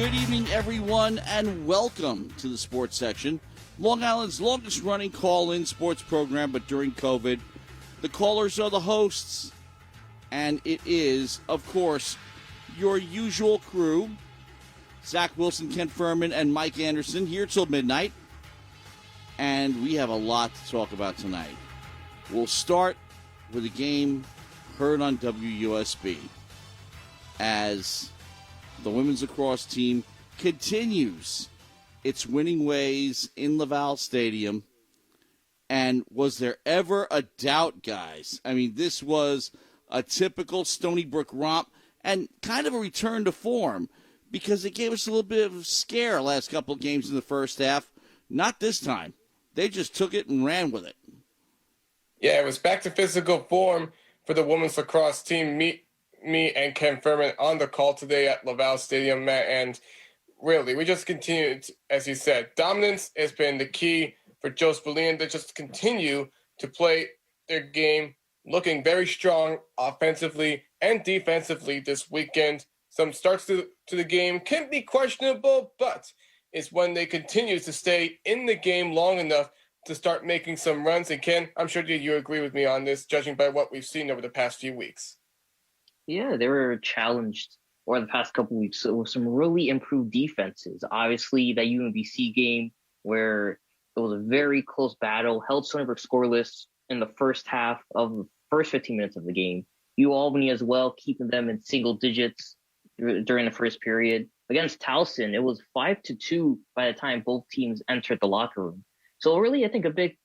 Good evening, everyone, and welcome to the sports section. Long Island's longest-running call-in sports program, but during COVID, the callers are the hosts. And it is, of course, your usual crew, Zach Wilson, Ken Furman, and Mike Anderson, here till midnight. And we have a lot to talk about tonight. We'll start with a game heard on WUSB as the women's lacrosse team continues its winning ways in Laval Stadium. And was there ever a doubt, guys? I mean, this was a typical Stony Brook romp and kind of a return to form because it gave us a little bit of a scare last couple of games in the first half. Not this time. They just took it and ran with it. Yeah, it was back to physical form for the women's lacrosse team. Me and Ken Furman on the call today at Laval Stadium, Matt, and really, we just continued, as you said, dominance has been the key for Joe Spillane to just continue to play their game, looking very strong offensively and defensively this weekend. Some starts to the game can be questionable, but it's when they continue to stay in the game long enough to start making some runs. And Ken, I'm sure you agree with me on this, judging by what we've seen over the past few weeks. Yeah, they were challenged over the past couple of weeks with some really improved defenses. Obviously, that UMBC game where it was a very close battle, held Stony Brook scoreless in the first half of the first 15 minutes of the game. Albany as well, keeping them in single digits during the first period. Against Towson, it was 5-2 by the time both teams entered the locker room. So really, I think a big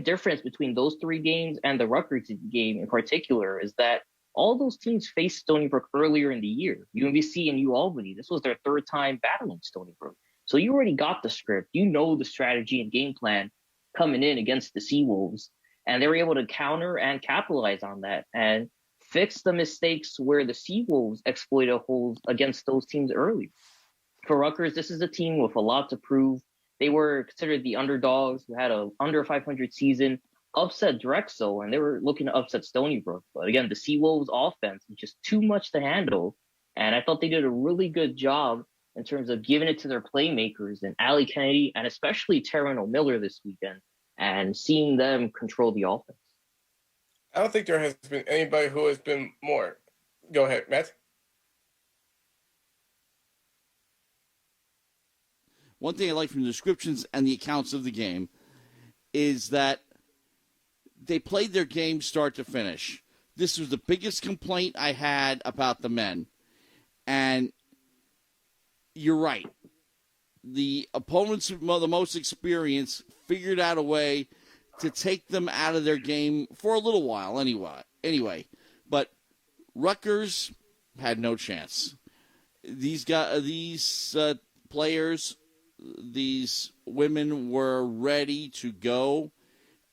difference between those three games and the Rutgers game in particular is that all those teams faced Stony Brook earlier in the year. UMBC and Albany, this was their third time battling Stony Brook. So you already got the script. You know the strategy and game plan coming in against the Seawolves. And they were able to counter and capitalize on that and fix the mistakes where the Seawolves exploited holes against those teams earlier. For Rutgers, this is a team with a lot to prove. They were considered the underdogs who had a under 500 season, upset Drexel, and they were looking to upset Stony Brook. But again, the Seawolves offense was just too much to handle. And I thought they did a really good job in terms of giving it to their playmakers and Allie Kennedy and especially Taryn O'Miller this weekend and seeing them control the offense. I don't think there has been anybody who has been more. Go ahead, Matt. One thing I like from the descriptions and the accounts of the game is that they played their game start to finish. This was the biggest complaint I had about the men. And you're right. The opponents, the most experienced, figured out a way to take them out of their game for a little while anyway. But Rutgers had no chance. These players, these women were ready to go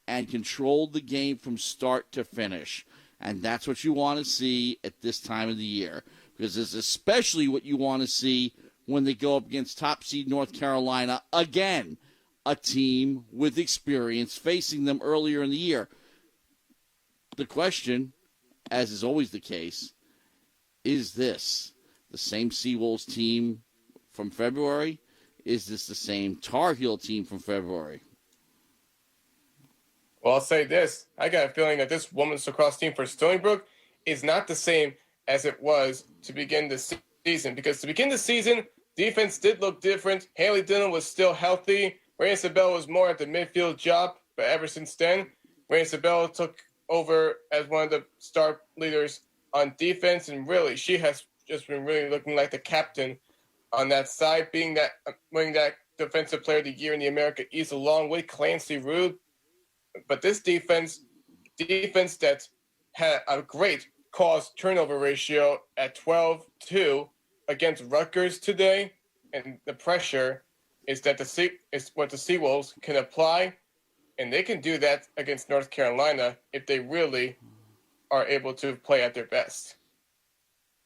and controlled the game from start to finish. And that's what you want to see at this time of the year. Because it's especially what you want to see when they go up against top seed North Carolina again, a team with experience facing them earlier in the year. The question, as is always the case, is this the same Seawolves team from February? Is this the same Tar Heel team from February? Well, I'll say this. I got a feeling that this women's lacrosse team for Stony Brook is not the same as it was to begin the season. Because to begin the season, defense did look different. Haley Dillon was still healthy. Ray Isabel was more at the midfield job. But ever since then, Ray Isabel took over as one of the star leaders on defense. And really, she has just been really looking like the captain on that side, winning that Defensive Player of the Year in the America East along with Clancy Rude. But this defense that had a great cause turnover ratio at 12-2 against Rutgers today, and the pressure is what the Seawolves can apply, and they can do that against North Carolina if they really are able to play at their best.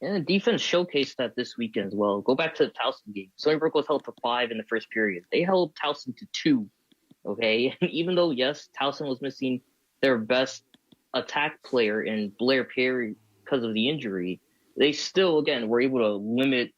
And the defense showcased that this weekend as well. Go back to the Towson game. Stony Brook was held to 5 in the first period. They held Towson to 2. Okay, and even though, yes, Towson was missing their best attack player in Blair Perry because of the injury, they still, again, were able to limit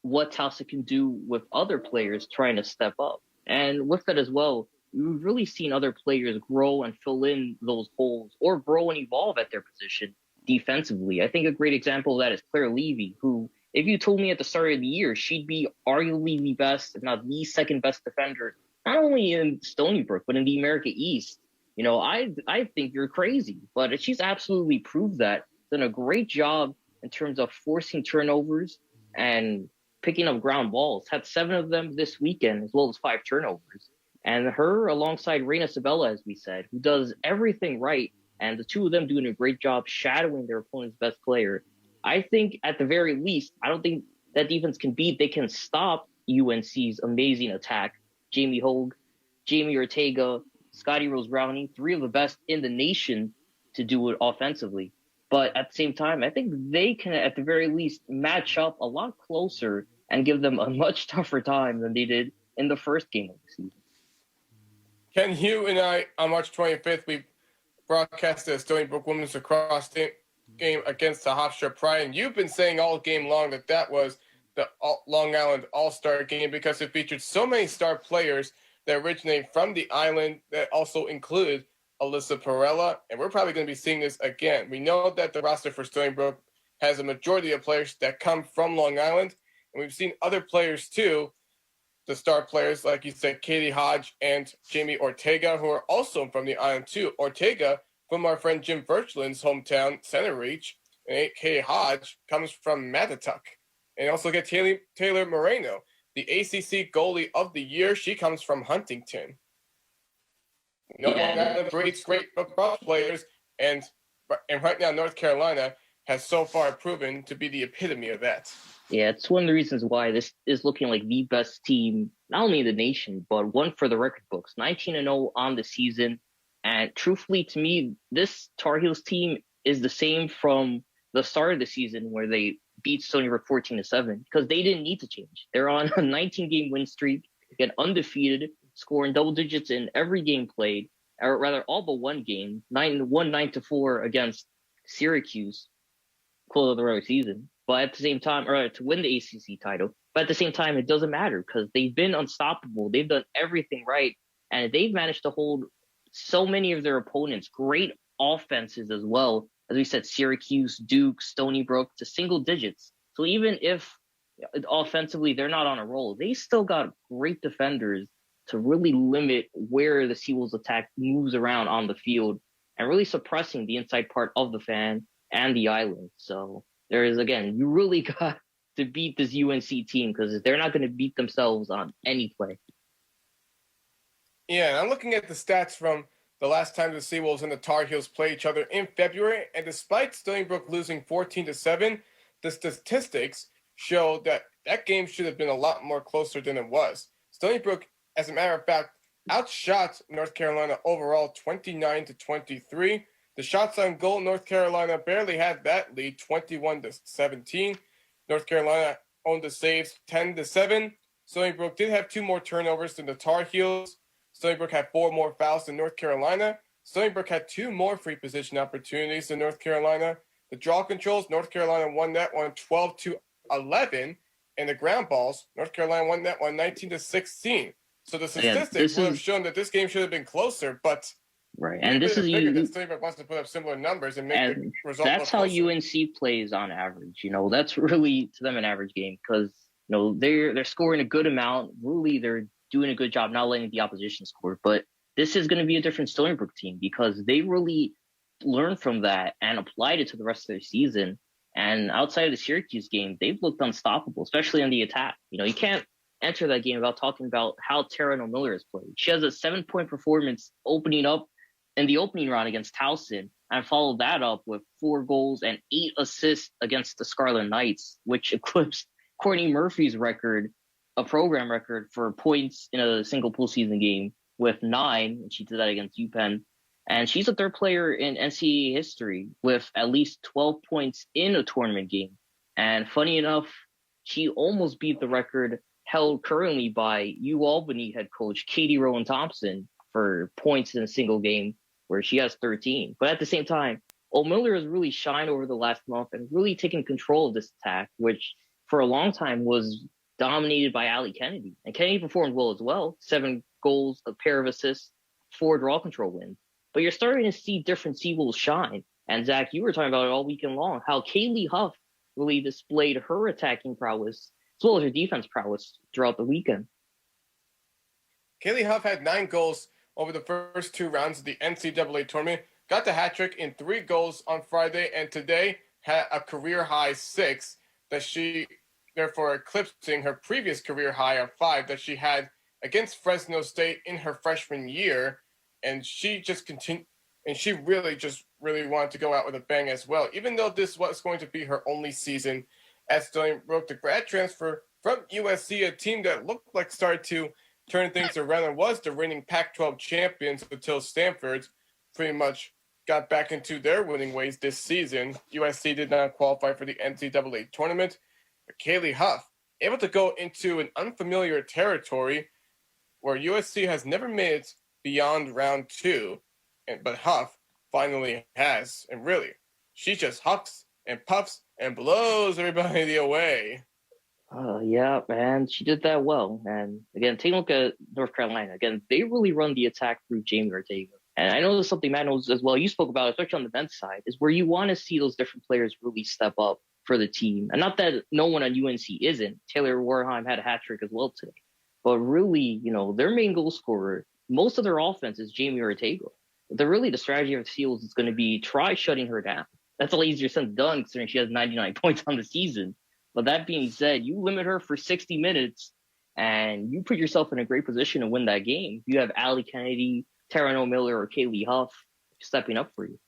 what Towson can do with other players trying to step up. And with that as well, we've really seen other players grow and fill in those holes or grow and evolve at their position defensively. I think a great example of that is Claire Levy, who, if you told me at the start of the year, she'd be arguably the best, if not the second best defender, not only in Stony Brook, but in the America East. I think you're crazy, but she's absolutely proved that. Done a great job in terms of forcing turnovers and picking up ground balls. Had 7 of them this weekend, as well as 5 turnovers. And her, alongside Reina Sabella, as we said, who does everything right, and the two of them doing a great job shadowing their opponent's best player. I think, at the very least, I don't think that defense can beat. They can stop UNC's amazing attack. Jamie Hogue, Jamie Ortega, Scotty Rose Brownie, 3 of the best in the nation to do it offensively. But at the same time, I think they can, at the very least, match up a lot closer and give them a much tougher time than they did in the first game of the season. Ken, you and I, on March 25th, we broadcasted a Stony Brook women's lacrosse game against the Hofstra Pride. And you've been saying all game long that was the Long Island All-Star game because it featured so many star players that originate from the island that also included Alyssa Perella. And we're probably going to be seeing this again. We know that the roster for Stony Brook has a majority of players that come from Long Island. And we've seen other players too, the star players, like you said, Katie Hodge and Jamie Ortega, who are also from the island too. Ortega from our friend Jim Virchland's hometown, Center Reach, and Katie Hodge comes from Mattatuck. And also get Taylor Moreno, the ACC goalie of the year. She comes from Huntington. That breeds great lacrosse players, and right now North Carolina has so far proven to be the epitome of that. Yeah, it's one of the reasons why this is looking like the best team, not only in the nation, but one for the record books. 19-0 on the season. And truthfully, to me, this Tar Heels team is the same from the start of the season where they beat Stony Brook 14-7 because they didn't need to change. They're on a 19-game win streak, get undefeated, scoring double digits in every game played, or rather all but one game, 9-4 against Syracuse, close of the regular season. But at the same time, or to win the ACC title, but at the same time, it doesn't matter because they've been unstoppable. They've done everything right, and they've managed to hold so many of their opponents, great offenses as well. As we said, Syracuse, Duke, Stony Brook, to single digits. So even if offensively they're not on a roll, they still got great defenders to really limit where the Seawolves attack moves around on the field and really suppressing the inside part of the fan and the island. So there is, again, you really got to beat this UNC team because they're not going to beat themselves on any play. Yeah, and I'm looking at the stats from the last time the Seawolves and the Tar Heels play each other in February, and despite Stony Brook losing 14-7, the statistics show that that game should have been a lot more closer than it was. Stony Brook, as a matter of fact, outshot North Carolina overall 29-23. The shots on goal, North Carolina barely had that lead, 21-17. North Carolina owned the saves 10-7. Stony Brook did have 2 more turnovers than the Tar Heels. Stony Brook had 4 more fouls than North Carolina. Stony Brook had 2 more free position opportunities than North Carolina. The draw controls, North Carolina won that one 12-11. And the ground balls, North Carolina won that one 19-16. So the statistics would have shown that this game should have been closer, but right. And this is you. Stony Brook wants to put up similar numbers and make the result. That's how UNC plays on average. That's really to them an average game because they're scoring a good amount. Really, they're doing a good job not letting the opposition score. But this is going to be a different Stony Brook team because they really learned from that and applied it to the rest of their season. And outside of the Syracuse game, they've looked unstoppable, especially on the attack. You can't enter that game without talking about how Taryn Miller has played. She has a 7-point performance opening up in the opening round against Towson and followed that up with 4 goals and 8 assists against the Scarlet Knights, which eclipsed Courtney Murphy's record, a program record for points in a single pool season game with 9, and she did that against UPenn. And she's the 3rd player in NCAA history with at least 12 points in a tournament game. And funny enough, she almost beat the record held currently by UAlbany head coach Katie Rowan Thompson for points in a single game, where she has 13. But at the same time, O'Miller has really shined over the last month and really taken control of this attack, which for a long time was dominated by Allie Kennedy. And Kennedy performed well as well. 7 goals, a pair of assists, 4 draw control wins. But you're starting to see different Seawolves shine. And Zach, you were talking about it all weekend long, how Kaylee Huff really displayed her attacking prowess as well as her defense prowess throughout the weekend. Kaylee Huff had 9 goals over the first 2 rounds of the NCAA tournament, got the hat trick in 3 goals on Friday, and today had a career high 6 that she, therefore eclipsing her previous career high of 5 that she had against Fresno State in her freshman year. And she just continued, and she really wanted to go out with a bang as well, even though this was going to be her only season at Stony Brook. The grad transfer from USC, a team that looked like started to turn things around and was the reigning Pac-12 champions until Stanford pretty much got back into their winning ways this season. USC did not qualify for the NCAA tournament. But Kaylee Huff, able to go into an unfamiliar territory where USC has never made it beyond round 2, but Huff finally has. And really, she just huffs and puffs and blows everybody away. Yeah, man, she did that well. And again, take a look at North Carolina. Again, they really run the attack through Jamie Ortega. And I know there's something Matt knows as well. You spoke about, especially on the bench side, is where you want to see those different players really step up for the team. And not that no one on UNC isn't. Taylor Warheim had a hat trick as well today. But really, their main goal scorer, most of their offense is Jamie Ortega. The strategy of the Seals is going to be try shutting her down. That's a lot easier said than done considering she has 99 points on the season. But that being said, you limit her for 60 minutes and you put yourself in a great position to win that game. You have Allie Kennedy, Taryn Miller, or Kaylee Huff stepping up for you.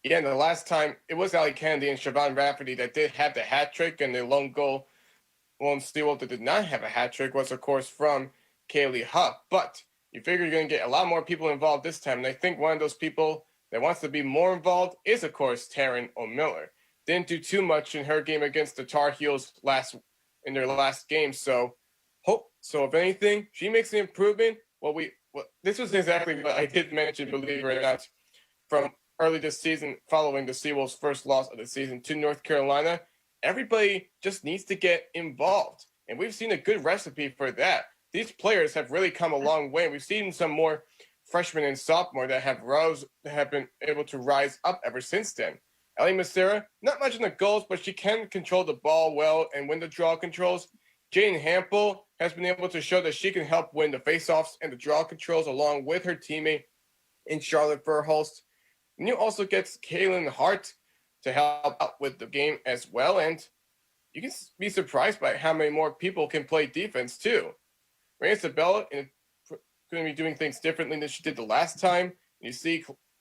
Yeah, and the last time it was Allie Kennedy and Siobhan Rafferty that did have the hat trick, and the lone steal that did not have a hat trick was, of course, from Kaylee Huff. But you figure you're going to get a lot more people involved this time, and I think one of those people that wants to be more involved is, of course, Taryn Miller. Didn't do too much in her game against the Tar Heels in their last game. So if anything, she makes an improvement. This was exactly what I did mention, believe it or not, from early this season, following the Seawolves' first loss of the season to North Carolina. Everybody just needs to get involved, and we've seen a good recipe for that. These players have really come a long way. We've seen some more freshmen and sophomore that have been able to rise up ever since then. Ellie Macera, not much in the goals, but she can control the ball well and win the draw controls. Jane Hampel has been able to show that she can help win the faceoffs and the draw controls along with her teammate in Charlotte Verhulst. And you also get Kaylin Hart to help out with the game as well. And you can be surprised by how many more people can play defense too. Maria Sabella is going to be doing things differently than she did the last time. You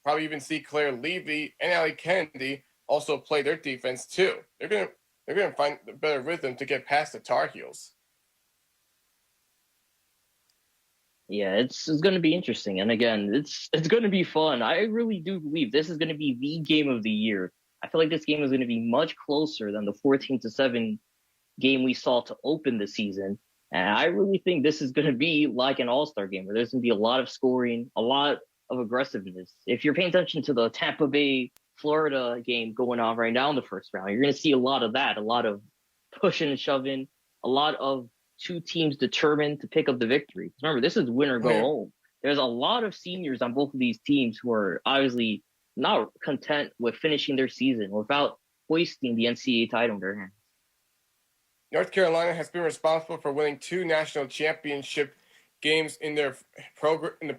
probably even see Claire Levy and Allie Kennedy also play their defense too. They're going to find a better rhythm to get past the Tar Heels. Yeah, it's going to be interesting. And again, it's going to be fun. I really do believe this is going to be the game of the year. I feel like this game is going to be much closer than the 14-7 game we saw to open the season. And I really think this is going to be like an all-star game where there's going to be a lot of scoring, a lot of aggressiveness. If you're paying attention to the Tampa Bay, Florida game going on right now in the first round, you're going to see a lot of that, a lot of pushing and shoving, a lot of two teams determined to pick up the victory. Remember, this is win or go home. There's a lot of seniors on both of these teams who are obviously not content with finishing their season without hoisting the NCAA title in their hands. North Carolina has been responsible for winning 2 national championship games in the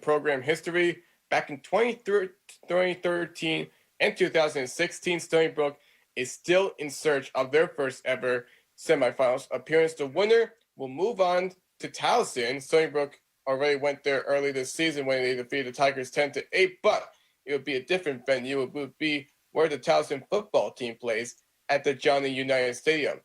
program history. Back in 2013 and 2016, Stony Brook is still in search of their first ever semifinals appearance. The winner will move on to Towson. Stony Brook already went there early this season when they defeated the Tigers 10-8, but it would be a different venue. It would be where the Towson football team plays at the Johnny Unitas Stadium.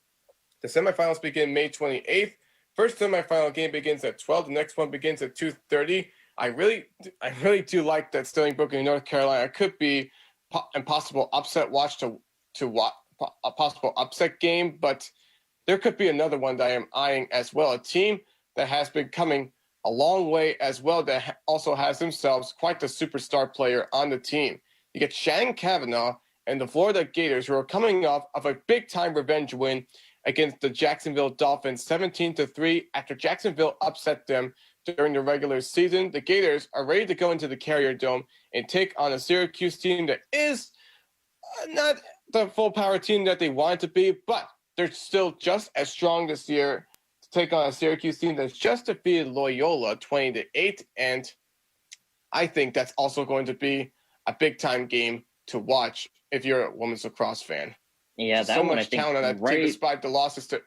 The semifinals begin May 28th. First semifinal game begins at 12. The next one begins at 2:30. I really do like that Stony Brook and North Carolina could be a possible upset watch to watch, a possible upset game, but there could be another one that I am eyeing as well. A team that has been coming a long way as well, that also has themselves quite the superstar player on the team. You get Shannon Kavanaugh and the Florida Gators, who are coming off of a big-time revenge win against the Jacksonville Dolphins 17-3 after Jacksonville upset them during the regular season. The Gators are ready to go into the Carrier Dome and take on a Syracuse team that is not the full power team that they want to be, but they're still just as strong this year to take on a Syracuse team that's just defeated Loyola 20-8. And I think that's also going to be a big time game to watch if you're a women's lacrosse fan. Yeah, that so one, much I think, talent on that team despite the losses to.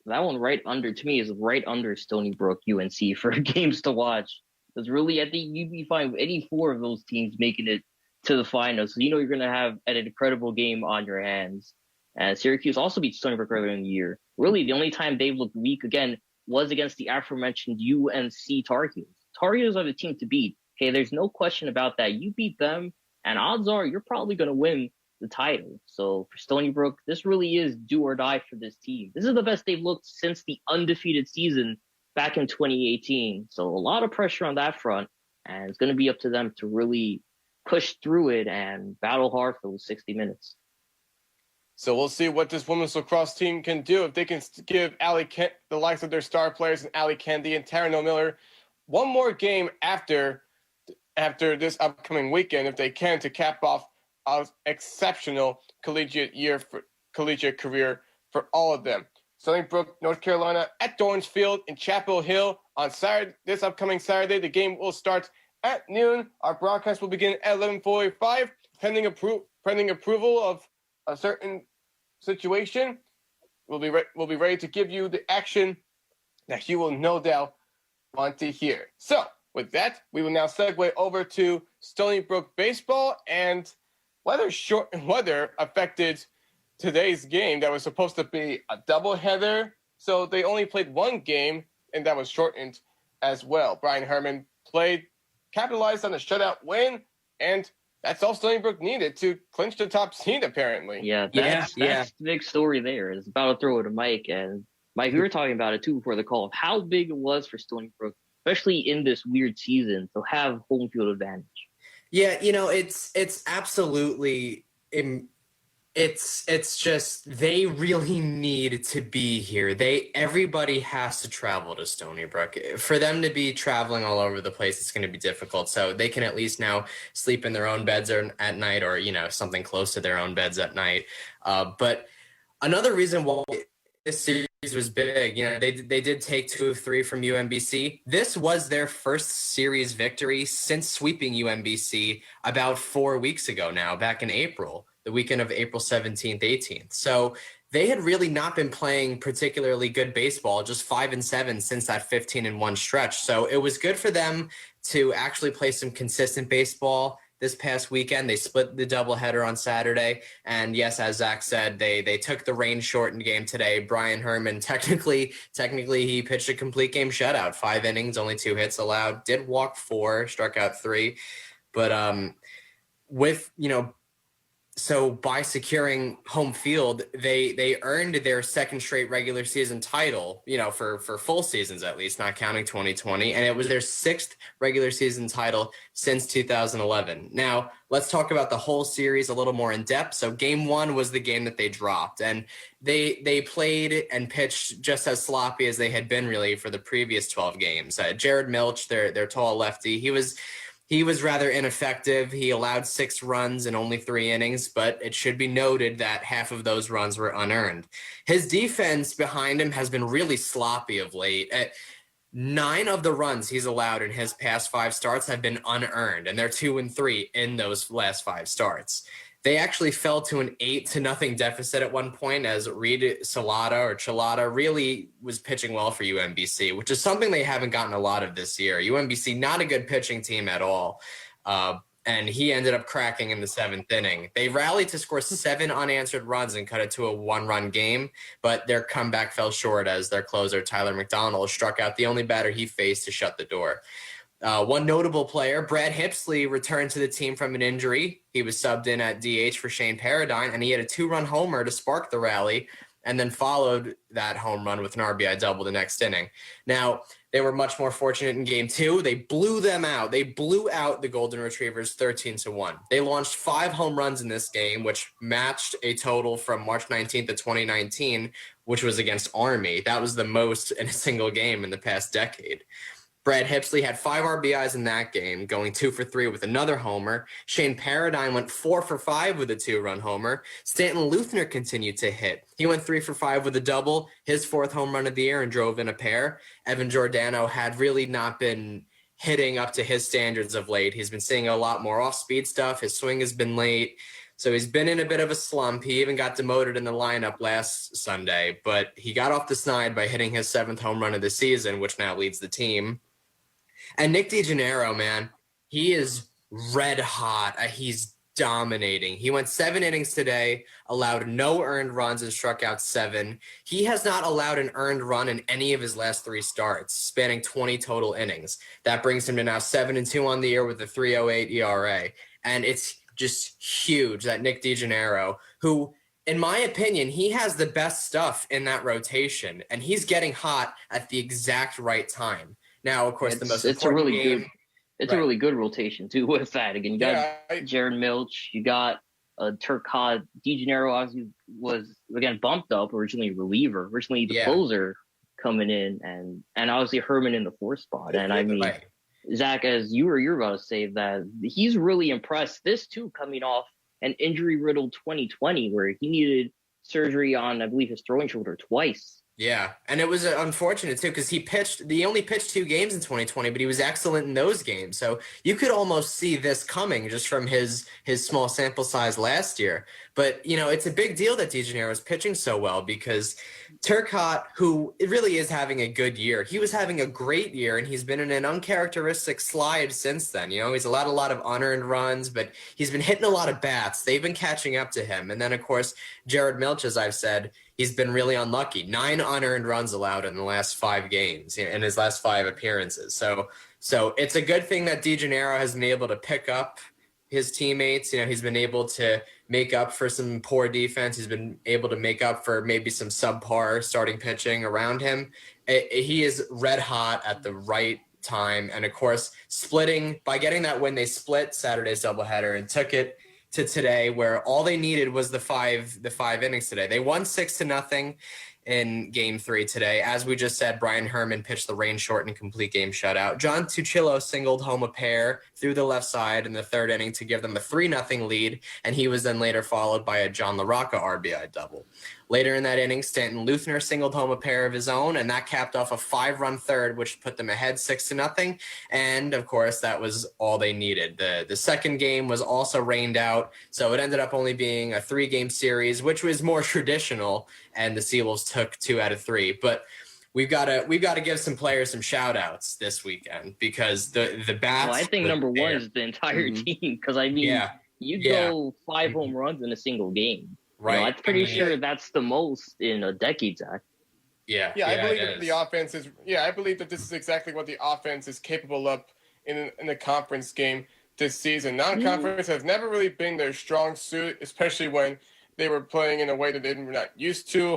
That one to me is right under Stony Brook UNC for games to watch. Because really, I think you'd be fine with any four of those teams making it to the finals. So you're going to have an incredible game on your hands. And Syracuse also beat Stony Brook earlier in the year. Really, the only time they've looked weak again was against the aforementioned UNC Tar Heels. Tar Heels are the team to beat. Okay, there's no question about that. You beat them, and odds are you're probably going to win the title. So for Stony Brook, this really is do or die for this team. This is the best they've looked since the undefeated season back in 2018. So a lot of pressure on that front, and it's going to be up to them to really push through it and battle hard for those 60 minutes. So we'll see what this women's lacrosse team can do if they can give the likes of their star players and Allie Kennedy and Taryn O'Miller one more game after this upcoming weekend, if they can, to cap off an exceptional collegiate career for all of them. Stony Brook, North Carolina at Dorrance Field in Chapel Hill on Saturday. This upcoming Saturday, the game will start at noon. Our broadcast will begin at 11:45, pending approval of a certain situation. We'll be ready to give you the action that you will no doubt want to hear. So, with that, we will now segue over to Stony Brook baseball, and weather affected today's game that was supposed to be a doubleheader. So they only played one game, and that was shortened as well. Brian Herman capitalized on a shutout win, and that's all Stony Brook needed to clinch the top seed, apparently. Yeah, that's the big story there. It's about to throw it to Mike. And Mike, we were talking about it too before the call of how big it was for Stony Brook, especially in this weird season, to have home field advantage. Yeah, it's absolutely it's just they really need to be here. Everybody has to travel to Stony Brook. For them to be traveling all over the place, it's going to be difficult. So they can at least now sleep in their own beds at night, or something close to their own beds at night. But another reason why this series was big, they did take 2 of 3 from UMBC. This was their first series victory since sweeping UMBC about 4 weeks ago now, back in April, the weekend of April 17th, 18th. So they had really not been playing particularly good baseball, just 5-7 since that 15-1 stretch. So it was good for them to actually play some consistent baseball this past weekend. They split the doubleheader on Saturday. And yes, as Zach said, they took the rain-shortened game today. Brian Herman, technically he pitched a complete game shutout, 5 innings, only 2 hits allowed, did walk 4, struck out 3. But so by securing home field, they earned their second straight regular season title, for full seasons at least, not counting 2020. And it was their 6th regular season title since 2011. Now, let's talk about the whole series a little more in depth. So game 1 was the game that they dropped. And they played and pitched just as sloppy as they had been really for the previous 12 games. Jared Milch, their tall lefty, he was rather ineffective. He allowed 6 runs in only 3 innings, but it should be noted that half of those runs were unearned. His defense behind him has been really sloppy of late. 9 of the runs he's allowed in his past 5 starts have been unearned, and they're 2-3 in those last 5 starts. They actually fell to an 8-0 deficit at one point as Reed Chilada really was pitching well for UMBC, which is something they haven't gotten a lot of this year. UMBC, not a good pitching team at all. And he ended up cracking in the 7th inning. They rallied to score 7 unanswered runs and cut it to a 1-run game, but their comeback fell short as their closer, Tyler McDonald, struck out the only batter he faced to shut the door. One notable player, Brad Hipsley, returned to the team from an injury. He was subbed in at DH for Shane Paradine, and he had a 2-run homer to spark the rally and then followed that home run with an RBI double the next inning. Now, they were much more fortunate in game 2. They blew them out. They blew out the Golden Retrievers 13-1. They launched 5 home runs in this game, which matched a total from March 19th of 2019, which was against Army. That was the most in a single game in the past decade. Brad Hipsley had 5 RBIs in that game, going 2 for 3 with another homer. Shane Paradine went 4 for 5 with a 2-run homer. Stanton Luthner continued to hit. He went 3 for 5 with a double, his 4th home run of the year, and drove in a pair. Evan Giordano had really not been hitting up to his standards of late. He's been seeing a lot more off-speed stuff. His swing has been late. So he's been in a bit of a slump. He even got demoted in the lineup last Sunday, but he got off the snide by hitting his 7th home run of the season, which now leads the team. And Nick DeGennaro, man, he is red hot. He's dominating. He went 7 innings today, allowed no earned runs and struck out 7. He has not allowed an earned run in any of his last 3 starts, spanning 20 total innings. That brings him to now 7-2 on the year with a 3.08 ERA. And it's just huge that Nick DeGennaro, who, in my opinion, he has the best stuff in that rotation, and he's getting hot at the exact right time. Now, of course, it's a really good rotation too with that. Again, you got Jared Milch, you got Turcotte. DeGennaro obviously was again bumped up, originally reliever, originally the closer coming in, and obviously Herman in the 4th spot. And I mean, Zach, as you're about to say that he's really impressed. This too coming off an injury-riddled 2020 where he needed surgery on, I believe, his throwing shoulder twice. Yeah, and it was unfortunate, too, because he only pitched 2 games in 2020, but he was excellent in those games. So you could almost see this coming just from his small sample size last year. But, you know, it's a big deal that DeGennaro is pitching so well because Turcotte, who really is having a good year, he was having a great year, and he's been in an uncharacteristic slide since then. You know, he's allowed a lot of unearned runs, but he's been hitting a lot of bats. They've been catching up to him. And then, of course, Jared Milch, as I've said, he's been really unlucky. 9 unearned runs allowed in the last 5 games, in his last 5 appearances. So it's a good thing that DeGennaro has been able to pick up his teammates. You know, he's been able to make up for some poor defense. He's been able to make up for maybe some subpar starting pitching around him. He is red hot at the right time. And, of course, by getting that win, they split Saturday's doubleheader and took it to today, where all they needed was the five innings today. They won 6-0 in game 3 today. As we just said, Brian Herman pitched the rain-shortened complete game shutout. John Tuchillo singled home a pair through the left side in the 3rd inning to give them a 3-0 lead, and he was then later followed by a John LaRocca RBI double. Later in that inning, Stanton Luthner singled home a pair of his own, and that capped off a 5-run third, which put them ahead 6-0. And, of course, that was all they needed. The second game was also rained out, so it ended up only being a 3-game series, which was more traditional, and the Seawolves took 2 out of 3. But we've got to give some players some shout-outs this weekend because the bats. Well, I think number one is the entire team because, I mean, you go 5 home runs in a single game. Right. You know, I'm pretty sure that's the most in a decade, Zach. I believe that the offense is. Yeah, I believe that this is exactly what the offense is capable of in a conference game this season. Non-conference has never really been their strong suit, especially when they were playing in a way that they were not used to,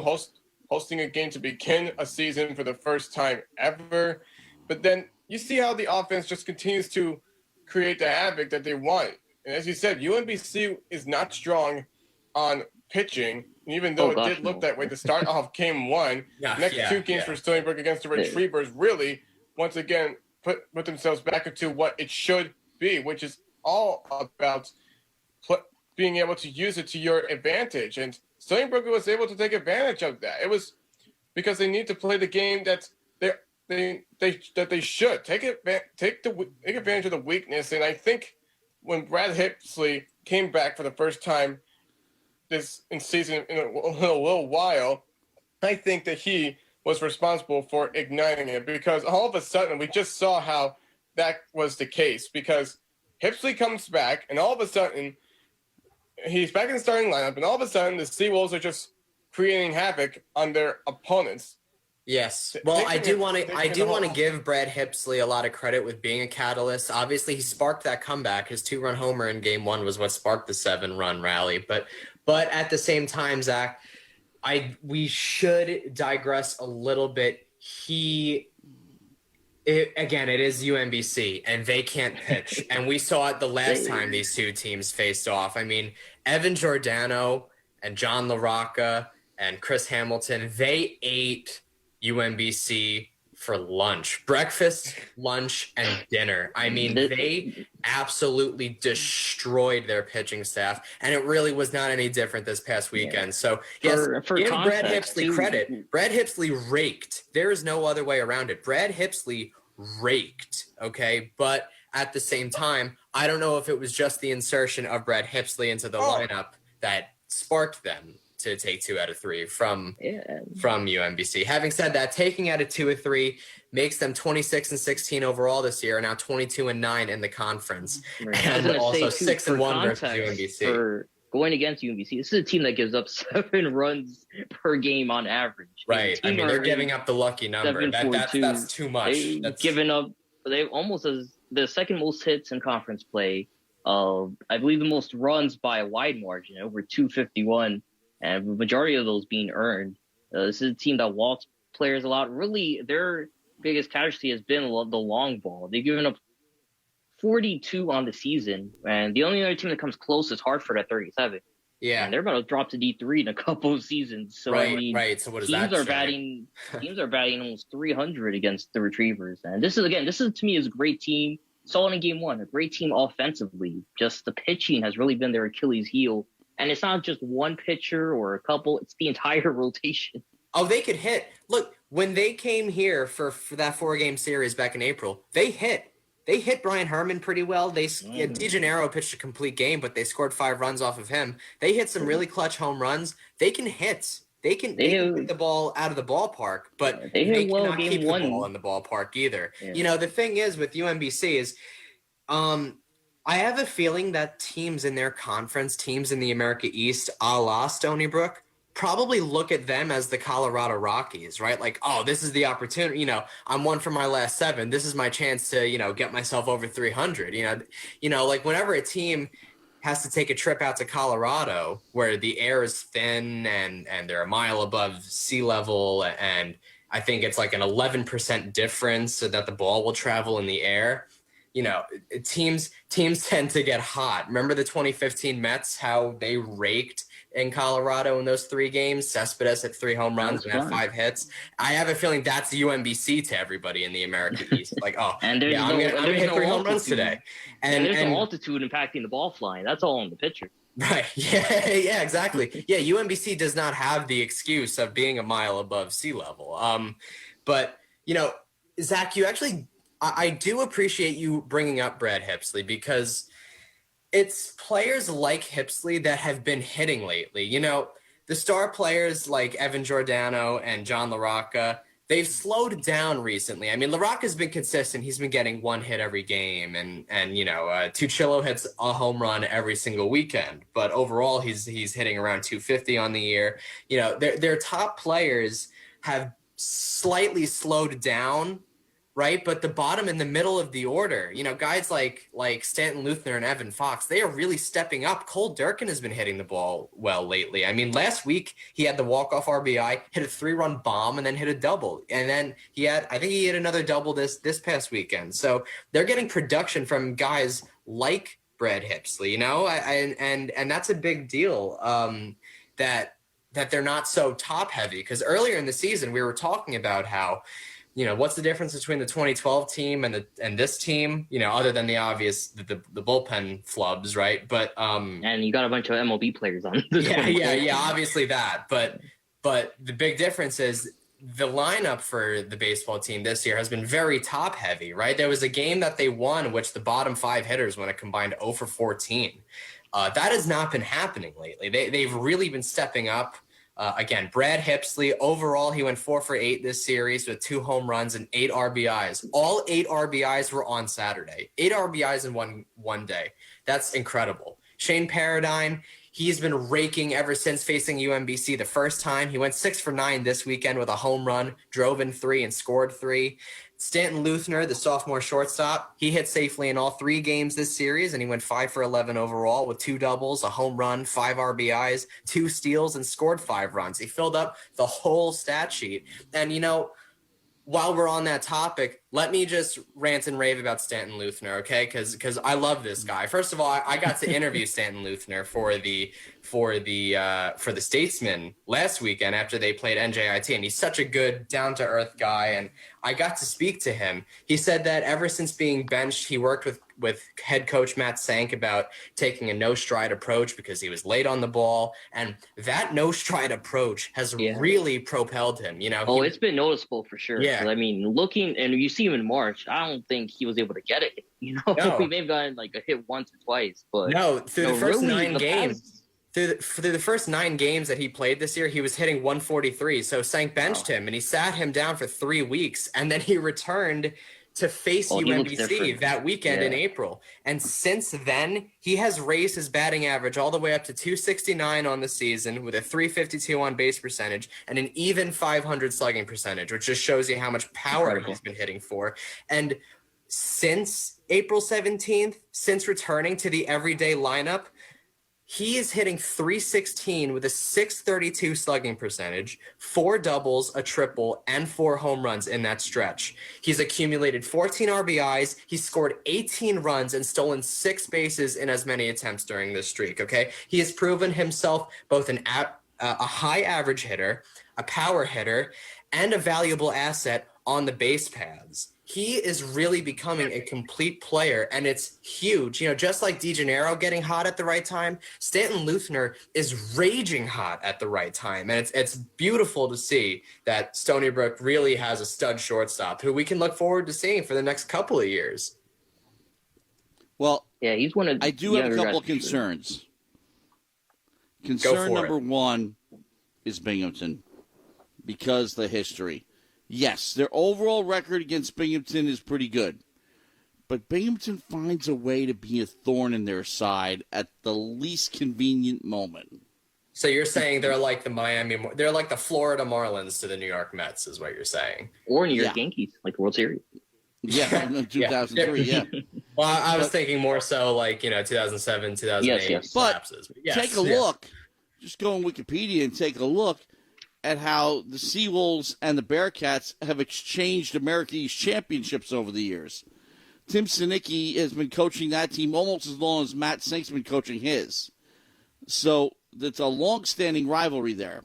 hosting a game to begin a season for the first time ever. But then you see how the offense just continues to create the havoc that they want. And as you said, UMBC is not strong on pitching, even though it did look that way to start off game 1. Next 2 games for Stony Brook against the Retrievers really, once again, put themselves back into what it should be, which is all about being able to use it to your advantage. And Stony Brook was able to take advantage of that. It was because they need to play the game that they should take advantage of the weakness. And I think when Brad Hipsley came back for the first time this season in a little while, I think that he was responsible for igniting it because all of a sudden we just saw how that was the case because Hipsley comes back and all of a sudden he's back in the starting lineup and all of a sudden the Seawolves are just creating havoc on their opponents. Yes. Well, I do want to give Brad Hipsley a lot of credit with being a catalyst. Obviously, he sparked that comeback. His 2-run homer in game 1 was what sparked the 7-run rally. But at the same time, Zach, we should digress a little bit. Again, it is UMBC, and they can't pitch. And we saw it the last time these two teams faced off. I mean, Evan Giordano and John LaRocca and Chris Hamilton, they ate UMBC for lunch, breakfast, lunch, and dinner. I mean, they absolutely destroyed their pitching staff, and it really was not any different this past weekend. So, yes, give Brad Hipsley credit. Brad Hipsley raked. There is no other way around it. Brad Hipsley raked, okay? But at the same time, I don't know if it was just the insertion of Brad Hipsley into the lineup that sparked them to take 2 out of 3 from UMBC. Having said that, taking out of 2 of 3 makes them 26-16 overall this year, and now 22-9 in the conference, and also 6-1 versus UMBC. For going against UMBC, this is a team that gives up 7 runs per game on average. Right. I mean, they're giving up the lucky number. That's too much. They've almost as the second most hits in conference play. I believe the most runs by a wide margin, over 251. And the majority of those being earned. This is a team that walks players a lot. Really, their biggest casualty has been the long ball. They've given up 42 on the season, and the only other team that comes close is Hartford at 37. Yeah, and they're about to drop to D3 in a couple of seasons. So right, I mean, right. So what does teams that are batting? Teams are batting almost 300 against the Retrievers, and this is to me is a great team. Saw it in Game 1, a great team offensively. Just the pitching has really been their Achilles heel. And it's not just one pitcher or a couple, it's the entire rotation. Oh, they could hit. Look, when they came here for that 4-game series back in April, they hit. They hit Brian Herman pretty well. DeGennaro pitched a complete game, but they scored 5 runs off of him. They hit some really clutch home runs. They can hit. They can hit the ball out of the ballpark, but they cannot keep the ball in the ballpark either. Yeah. You know, the thing is with UMBC is I have a feeling that teams in their conference, teams in the America East, a la Stony Brook, probably look at them as the Colorado Rockies, right? Like, oh, this is the opportunity. You know, I'm 1 from my last 7. This is my chance to, get myself over 300. Like whenever a team has to take a trip out to Colorado where the air is thin and they're a mile above sea level, and I think it's like an 11% difference so that the ball will travel in the air. Teams tend to get hot. Remember the 2015 Mets, how they raked in Colorado in those 3 games? Cespedes hit 3 home runs and had 5 hits. I have a feeling that's UMBC to everybody in the America East. Like, I'm going to hit 3 home runs today. And there's no altitude impacting the ball flying. That's all on the pitcher. Right. Yeah, exactly. Yeah, UMBC does not have the excuse of being a mile above sea level. But, Zach, you actually – I do appreciate you bringing up Brad Hipsley because it's players like Hipsley that have been hitting lately. The star players like Evan Giordano and John LaRocca, they've slowed down recently. I mean, LaRocca's been consistent. He's been getting 1 hit every game, and Tuchillo hits a home run every single weekend. But overall, he's hitting around 250 on the year. Their top players have slightly slowed down, right? But the bottom and the middle of the order, guys like Stanton Luthner and Evan Fox, they are really stepping up. Cole Durkin has been hitting the ball well lately. I mean, last week he had the walk-off RBI, hit a 3-run bomb, and then hit a double. And then I think he hit another double this past weekend. So they're getting production from guys like Brad Hipsley, and that's a big deal that they're not so top-heavy. Because earlier in the season, we were talking about how what's the difference between the 2012 team and this team, other than the obvious, the bullpen flubs, right? But and you got a bunch of MLB players on. Yeah, obviously that. But the big difference is the lineup for the baseball team this year has been very top heavy, right? There was a game that they won, which the bottom 5 hitters went a combined 0 for 14. That has not been happening lately. They've really been stepping up. Again, Brad Hipsley, overall, he went 4 for 8 this series with 2 home runs and 8 RBIs. All 8 RBIs were on Saturday. 8 RBIs in one day. That's incredible. Shane Paradigm, He's been raking ever since facing UMBC the first time. He went 6 for 9 this weekend with a home run, drove in 3 and scored 3. Stanton Luthner, the sophomore shortstop, he hit safely in all 3 games this series, and he went 5 for 11 overall with 2 doubles, a home run, 5 RBIs, 2 steals, and scored 5 runs. He filled up the whole stat sheet. And, while we're on that topic, let me just rant and rave about Stanton Luthner, okay? Because I love this guy. First of all, I got to interview Stanton Luthner for the Statesman last weekend after they played NJIT, and he's such a good, down-to-earth guy, and I got to speak to him. He said that ever since being benched, he worked with head coach Matt Sank about taking a no-stride approach because he was late on the ball, and that no-stride approach has really propelled him. It's been noticeable for sure. Yeah. I mean, looking, and you see him in March, I don't think he was able to get it. No. We may have gotten like a hit once or twice, but no, through the first really, 9 games. Through the first 9 games that he played this year, he was hitting 143. So Sank benched him, and he sat him down for 3 weeks, and then he returned to face UMBC that weekend in April. And since then, he has raised his batting average all the way up to 269 on the season with a 352 on base percentage and an even 500 slugging percentage, which just shows you how much power he's been hitting for. And since April 17th, since returning to the everyday lineup, he is hitting 316 with a 632 slugging percentage, 4 doubles, a triple, and 4 home runs in that stretch. He's accumulated 14 RBIs. He's scored 18 runs and stolen 6 bases in as many attempts during this streak, okay? He has proven himself both a high average hitter, a power hitter, and a valuable asset on the base paths. He is really becoming a complete player, and it's huge. Just like DeGennaro getting hot at the right time, Stanton Luthner is raging hot at the right time. And it's beautiful to see that Stony Brook really has a stud shortstop who we can look forward to seeing for the next couple of years. Well, he's one of I do have a couple of concerns. Concern number 1 is Binghamton because the history. Yes, their overall record against Binghamton is pretty good, but Binghamton finds a way to be a thorn in their side at the least convenient moment. So you're saying they're like they're like the Florida Marlins to the New York Mets, is what you're saying, or New York Yankees, like the World Series. Yeah, 2003. Yeah. Well, I was thinking more so like 2007, 2008. Yes. But take a look. Just go on Wikipedia and take a look at how the Seawolves and the Bearcats have exchanged American East championships over the years. Tim Sinicki has been coaching that team almost as long as Matt Sink's been coaching his. So it's a long-standing rivalry there.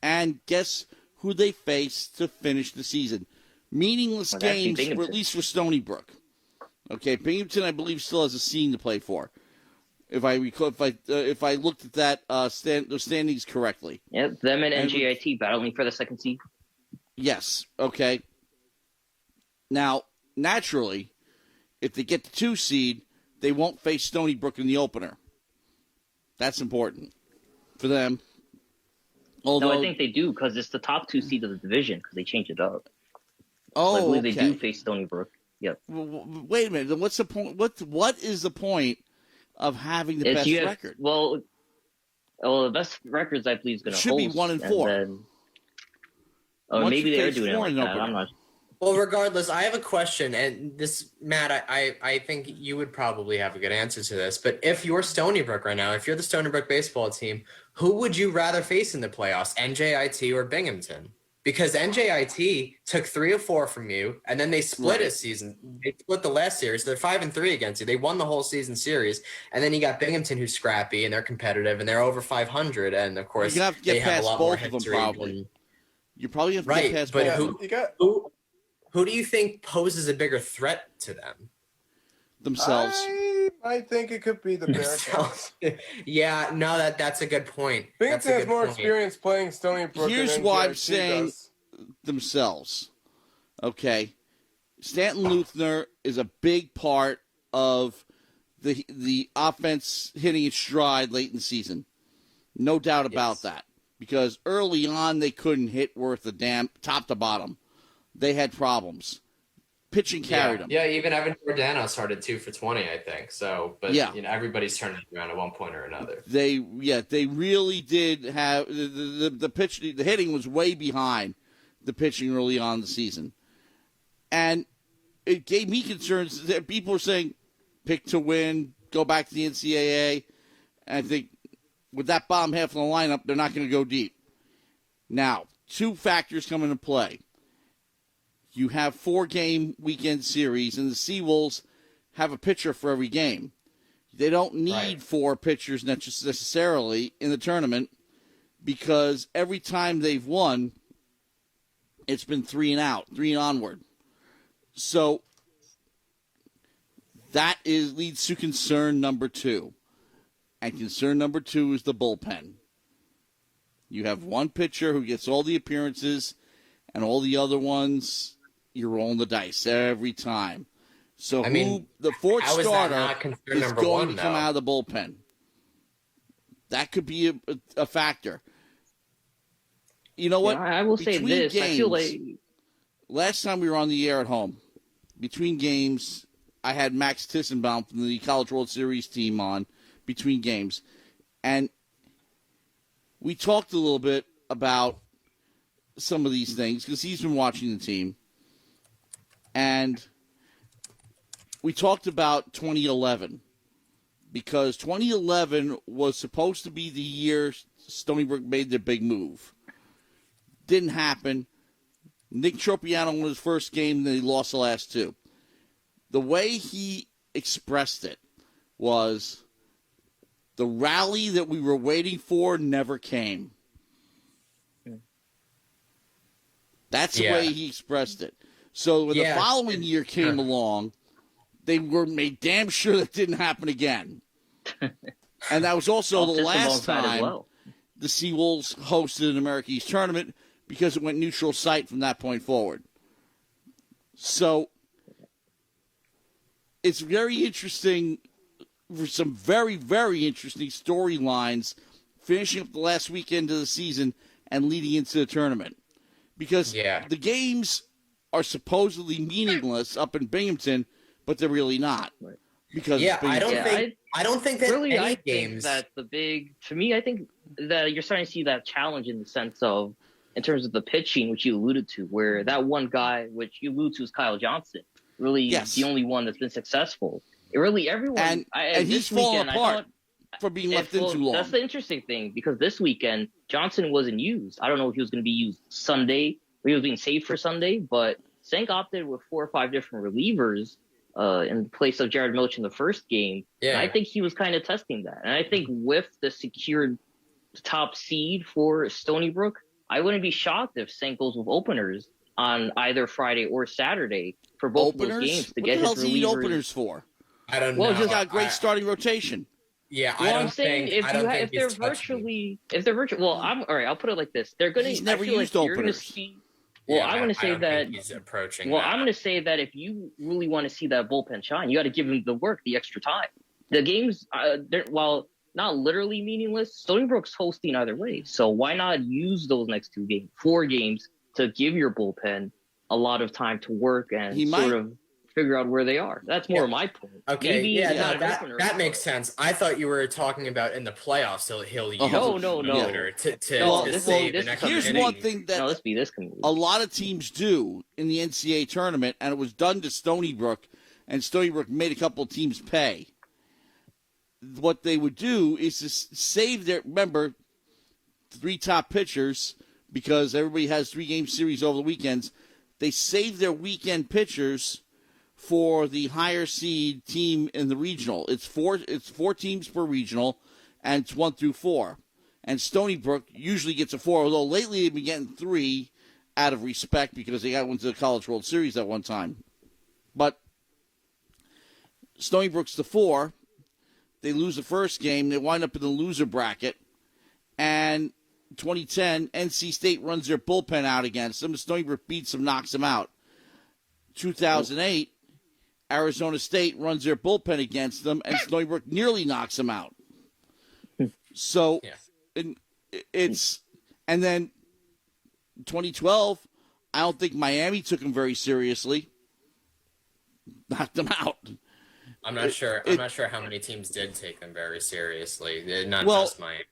And guess who they face to finish the season? Meaningless games, at least for Stony Brook. Okay, Binghamton, I believe, still has a scene to play for. If I recall, if I looked at that the standings correctly. Yep, them and NJIT battling for the second seed. Yes. Okay. Now, naturally, if they get the 2 seed, they won't face Stony Brook in the opener. That's important for them. Although, no, I think they do because it's the top 2 seed of the division because they changed it up. Oh, so I believe okay. they do face Stony Brook. Yep. Well, wait a minute. Then what's the point? What is the point of having the best record? Well, the best records I believe is going to should be 1-4. Maybe they're doing it like that. I'm not. Well, regardless, I have a question, and this, Matt, I think you would probably have a good answer to this. But if you're Stony Brook right now, if you're the Stony Brook baseball team, who would you rather face in the playoffs, NJIT or Binghamton? Because NJIT took 3 of 4 from you, and then they split a season. They split the last series. They're 5-3 against you. They won the whole season series, and then you got Binghamton, who's scrappy and they're competitive and they're over 500. And of course, you have to get past both of them. Probably you probably have to get past both. But who do you think poses a bigger threat to them? Themselves. I think it could be the Bearcats. Yeah, no, that's a good point. Binghamton has more experience playing Stony Brook. Here's why I'm saying themselves. Okay, Stanton Luthner is a big part of the offense hitting its stride late in the season. No doubt about that. Because early on they couldn't hit worth a damn top to bottom. They had problems. pitching carried them. Yeah, even Evan Giordano started 2 for 20, I think. So, but everybody's turning it around at one point or another. They really did have the pitch. The hitting was way behind the pitching early on in the season, and it gave me concerns that people were saying, pick to win, go back to the NCAA. And I think with that bottom half of the lineup, they're not going to go deep. Now, 2 factors come into play. You have 4-game weekend series, and the Seawolves have a pitcher for every game. They don't need 4 pitchers necessarily in the tournament because every time they've won, it's been 3 and out, 3 and onward. So that leads to concern number 2. And concern number 2 is the bullpen. You have one pitcher who gets all the appearances, and all the other ones, you're rolling the dice every time. So the fourth starter is going to come out of the bullpen. That could be a factor. You know what? I will say this. I feel like last time we were on the air at home, between games, I had Max Tissenbaum from the College World Series team on between games. And we talked a little bit about some of these things because he's been watching the team. And we talked about 2011 because 2011 was supposed to be the year Stony Brook made their big move. Didn't happen. Nick Tropiano won his first game, and then he lost the last 2. The way he expressed it was the rally that we were waiting for never came. That's the way he expressed it. So when the following year came along, they were made damn sure that didn't happen again. And that was also the last time the Seawolves hosted an American East tournament because it went neutral site from that point forward. So it's very interesting for some very, very interesting storylines finishing up the last weekend of the season and leading into the tournament. Because the games are supposedly meaningless up in Binghamton, but they're really not. Because I don't think that really, any I games. think that the big, to me, I think that you're starting to see that challenge in the sense of, in terms of the pitching, which you alluded to, where that one guy, which you alluded to, is Kyle Johnson, really the only one that's been successful. It really, everyone, and he's fallen apart for being left in too long. That's the interesting thing, because this weekend, Johnson wasn't used. I don't know if he was going to be used Sunday, or he was being saved for Sunday, but Sank opted with 4 or 5 different relievers in place of Jared Milch in the first game. Yeah. And I think he was kind of testing that. And I think with the secured top seed for Stony Brook, I wouldn't be shocked if Sank goes with openers on either Friday or Saturday for both of those games to get his relievers. What the hell does he need openers for? I don't know. He's got a great starting rotation. Yeah, well, I'm saying if they're virtual, well, all right. I'll put it like this: they're going to. He's never used openers. I'm going to say that he's approaching. Well, I'm going to say that if you really want to see that bullpen shine, you got to give him the work, the extra time. The games, while not literally meaningless, Stony Brook's hosting either way. So why not use those next 4 games to give your bullpen a lot of time to work and of figure out where they are? That's more of my point. Okay, that makes sense. I thought you were talking about in the playoffs, so he'll use no. to save the next Here's inning. one thing that a lot of teams do in the NCAA tournament, and it was done to Stony Brook, and Stony Brook made a couple of teams pay. What they would do is to save their, remember, 3 top pitchers, because everybody has 3-game series over the weekends. They save their weekend pitchers for the higher seed team in the regional. It's four teams per regional, and it's 1 through 4. And Stony Brook usually gets a 4, although lately they've been getting 3 out of respect because they got into the College World Series at one time. But Stony Brook's the 4. They lose the first game. They wind up in the loser bracket. And 2010, NC State runs their bullpen out against them. Stony Brook beats them, knocks them out. 2008, Arizona State runs their bullpen against them, and Stony Brook nearly knocks them out. So, and then 2012, I don't think Miami took them very seriously. knocked them out. I'm not sure. I'm not sure how many teams did take them very seriously. Not Well, just Miami.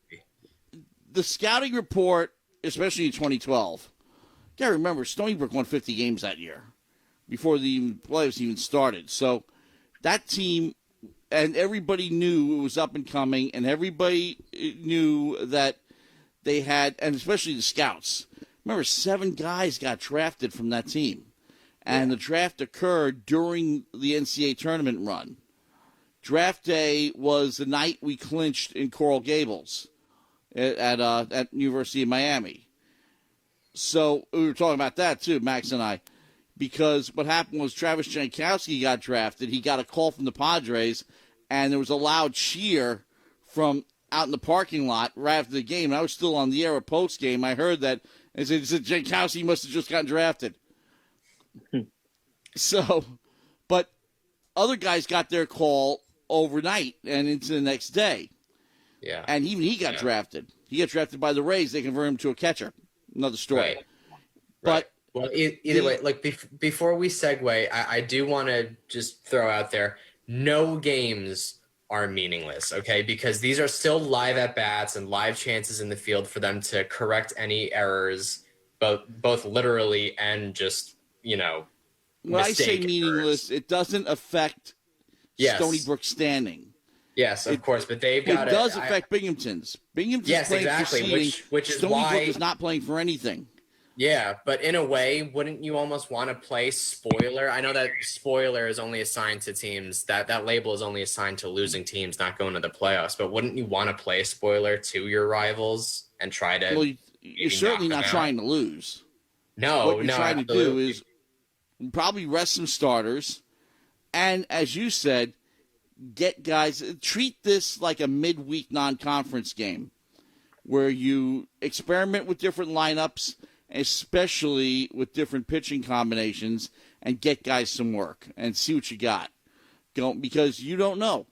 The scouting report, especially in 2012, you got to remember, Stony Brook won 50 games that year before the playoffs even started. So that team, and everybody knew it was up and coming, and everybody knew that they had, and especially the scouts. Remember, 7 guys got drafted from that team. And the draft occurred during the NCAA tournament run. Draft day was the night we clinched in Coral Gables at University of Miami. So we were talking about that too, Max and I, because what happened was Travis Jankowski got drafted. He got a call from the Padres, and there was a loud cheer from out in the parking lot right after the game. And I was still on the air at post game. I heard that and said Jankowski must have just gotten drafted. So, but other guys got their call overnight and into the next day. Yeah. And even he got drafted. He got drafted by the Rays. They converted him to a catcher. Another story. Right. But well, either way, like before we segue, I do want to just throw out there, no games are meaningless, okay? Because these are still live at-bats and live chances in the field for them to correct any errors, both literally and just, when I say meaningless, it doesn't affect Stony Brook standing. Yes, of course, but they've got it. It does affect Binghamton's. Binghamton's playing for seeding. Which is Stony why Brook is not playing for anything. Yeah, but in a way, wouldn't you almost want to play spoiler? I know that spoiler is only assigned to teams, that label is only assigned to losing teams not going to the playoffs, but wouldn't you want to play spoiler to your rivals and try to... Well, you're certainly not trying to lose. No, what you're trying to do is probably rest some starters, and as you said, get guys, treat this like a midweek non-conference game where you experiment with different lineups, especially with different pitching combinations, and get guys some work and see what you got. Because you don't know.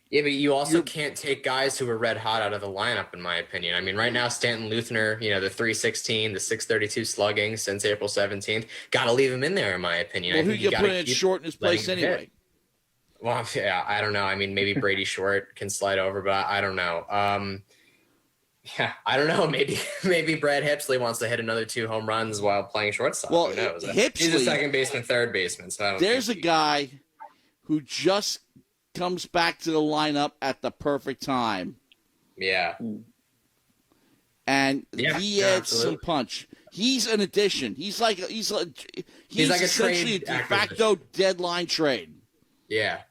Yeah, but you also can't take guys who are red hot out of the lineup, in my opinion. I mean, right now, Stanton Luthner, the 316, the 632 slugging since April 17th, got to leave him in there, in my opinion. Well, who you put in short in his place anyway? Hit. Well, yeah, I don't know. I mean, maybe Brady Short can slide over, but I don't know. Yeah, I don't know. Maybe Brad Hipsley wants to hit another 2 home runs while playing shortstop. Well, who knows? Hipsley, he's a second baseman, third baseman. So I don't there's a guy who just comes back to the lineup at the perfect time. Yeah. And he adds some punch. He's an addition. He's like essentially a de facto deadline trade. Yeah.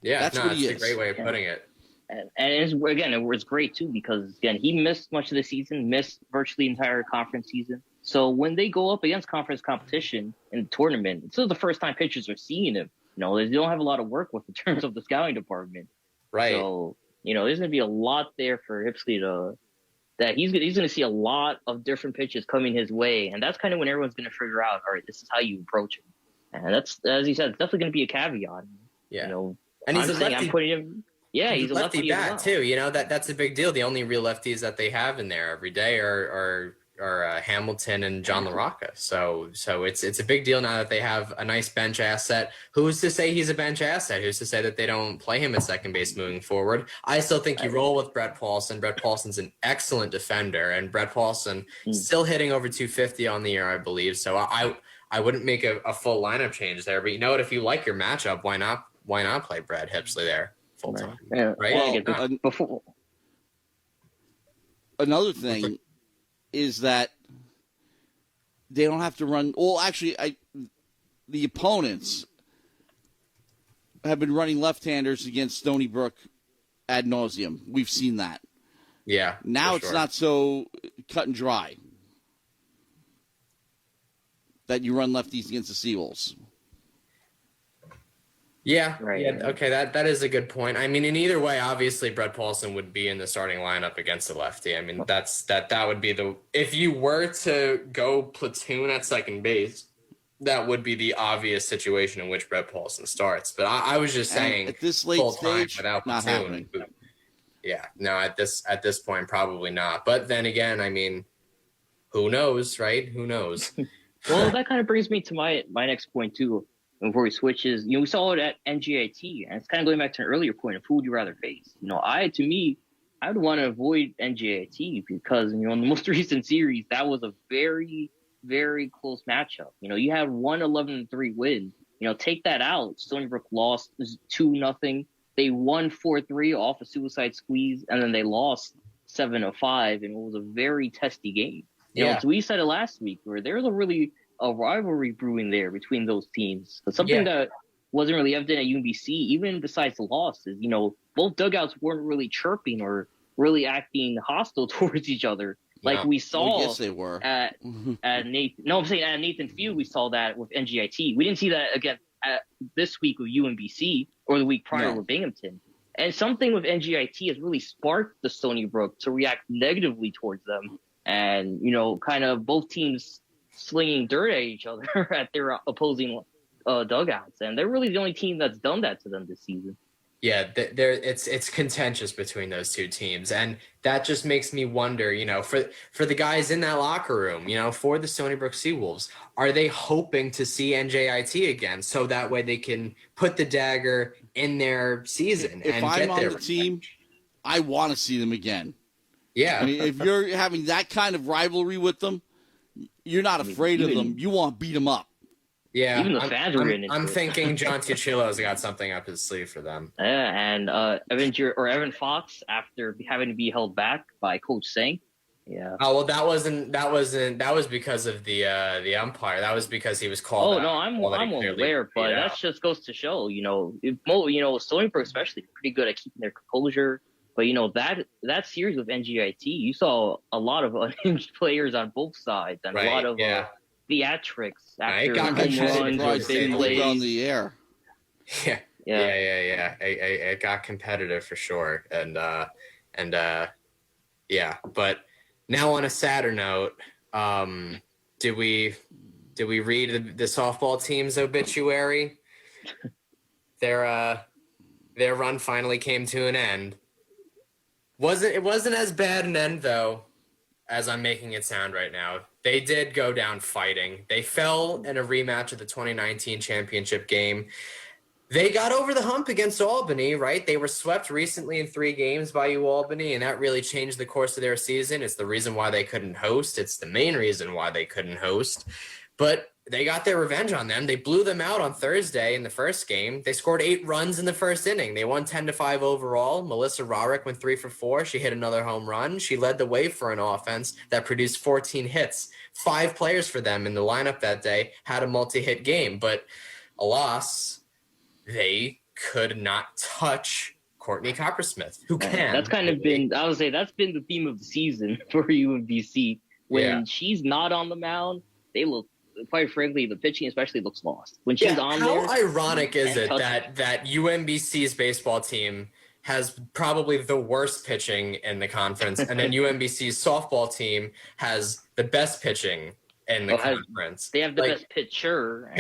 Yeah, that's what he is. That's a great way of putting it. And it was great, too, because, again, he missed much of the season, missed virtually the entire conference season. So when they go up against conference competition in the tournament, it's still the first time pitchers are seeing him. They don't have a lot of work with in terms of the scouting department. Right. So, there's going to be a lot there for Hipsley that he's going to see a lot of different pitches coming his way. And that's kind of when everyone's going to figure out, all right, this is how you approach him. And that's, as he said, it's definitely going to be a caveat. Yeah. And he's a lefty. I'm putting him. Yeah, he's a lefty bat too. That's a big deal. The only real lefties that they have in there every day are Hamilton and John LaRocca. So it's a big deal now that they have a nice bench asset. Who's to say he's a bench asset? Who's to say that they don't play him at second base moving forward? I still think you roll with Brett Paulson. Brett Paulson's an excellent defender, and Brett Paulson still hitting over 250 on the year, I believe. So I wouldn't make a full lineup change there. But you know what? If you like your matchup, why not play Brad Hipsley there full time? Right. Well, another thing is that they don't have to run. Well, actually, the opponents have been running left-handers against Stony Brook ad nauseum. We've seen that. Yeah. Now it's not so cut and dry that you run lefties against the Seawolves. Yeah, right. Yeah, okay, that is a good point. I mean, in either way, obviously Brett Paulson would be in the starting lineup against the lefty. I mean, that would be if you were to go platoon at second base, that would be the obvious situation in which Brett Paulson starts. But I was just saying, at this late stage, without not platoon, happening. Yeah, no, at this point, probably not. But then again, I mean, who knows, right? Who knows? Well, that kind of brings me to my next point too. before he switches. We saw it at NJIT, and it's kind of going back to an earlier point of who would you rather face. I would want to avoid NJIT because, in the most recent series, that was a very, very close matchup. You had one 11-3 win. Take that out. Stony Brook lost 2-0. They won 4-3 off a suicide squeeze, and then they lost 7-5, and it was a very testy game. So we said it last week where there's a rivalry brewing there between those teams. But something that wasn't really evident at UMBC, even besides the losses, both dugouts weren't really chirping or really acting hostile towards each other. Like we saw yes, they were. at Nathan. No, I'm saying at Nathan Field, we saw that with NGIT. We didn't see that again this week with UMBC or the week prior with Binghamton. And something with NGIT has really sparked the Stony Brook to react negatively towards them. And, kind of both teams slinging dirt at each other at their opposing dugouts. And they're really the only team that's done that to them this season. Yeah, it's contentious between those two teams, and that just makes me wonder, for the guys in that locker room, for the Stony Brook Seawolves, are they hoping to see NJIT again so that way they can put the dagger in their season? If I'm on the team, I want to see them again. Yeah, I mean, if you're having that kind of rivalry with them, you're not afraid of them. You want to beat them up. Yeah, even the fans are in it. I'm thinking John Tuchillo's got something up his sleeve for them. Yeah, and Evan Fox, after having to be held back by Coach Singh. Yeah. Oh well, that was because of the umpire. That was because he was called. Oh no, I'm aware, but that just goes to show, Stony Brook especially pretty good at keeping their composure. But that series with NGIT, you saw a lot of unhinged players on both sides and a lot of theatrics after home runs or big plays on the air. Yeah. It got competitive for sure, and But now on a sadder note, did we read the softball team's obituary? Their run finally came to an end. It wasn't as bad an end though as I'm making it sound right now. They did go down fighting. They fell in a rematch of the 2019 championship game. They got over the hump against Albany, right? They were swept recently in 3 games by UAlbany, and that really changed the course of their season. It's the reason why they couldn't host. It's the main reason why they couldn't host. But they got their revenge on them. They blew them out on Thursday in the first game. They scored 8 runs in the first inning. They won 10-5 overall. Melissa Rarick went 3 for 4. She hit another home run. She led the way for an offense that produced 14 hits. 5 players for them in the lineup that day had a multi-hit game. But alas, they could not touch Courtney Coppersmith, who can. That's kind of been, I would say, that's been the theme of the season for UMBC. When she's not on the mound, they look, quite frankly, the pitching especially looks lost. When she's on there. How ironic is it that UMBC's baseball team has probably the worst pitching in the conference, and then UMBC's softball team has the best pitching in the conference? They have the best pitcher.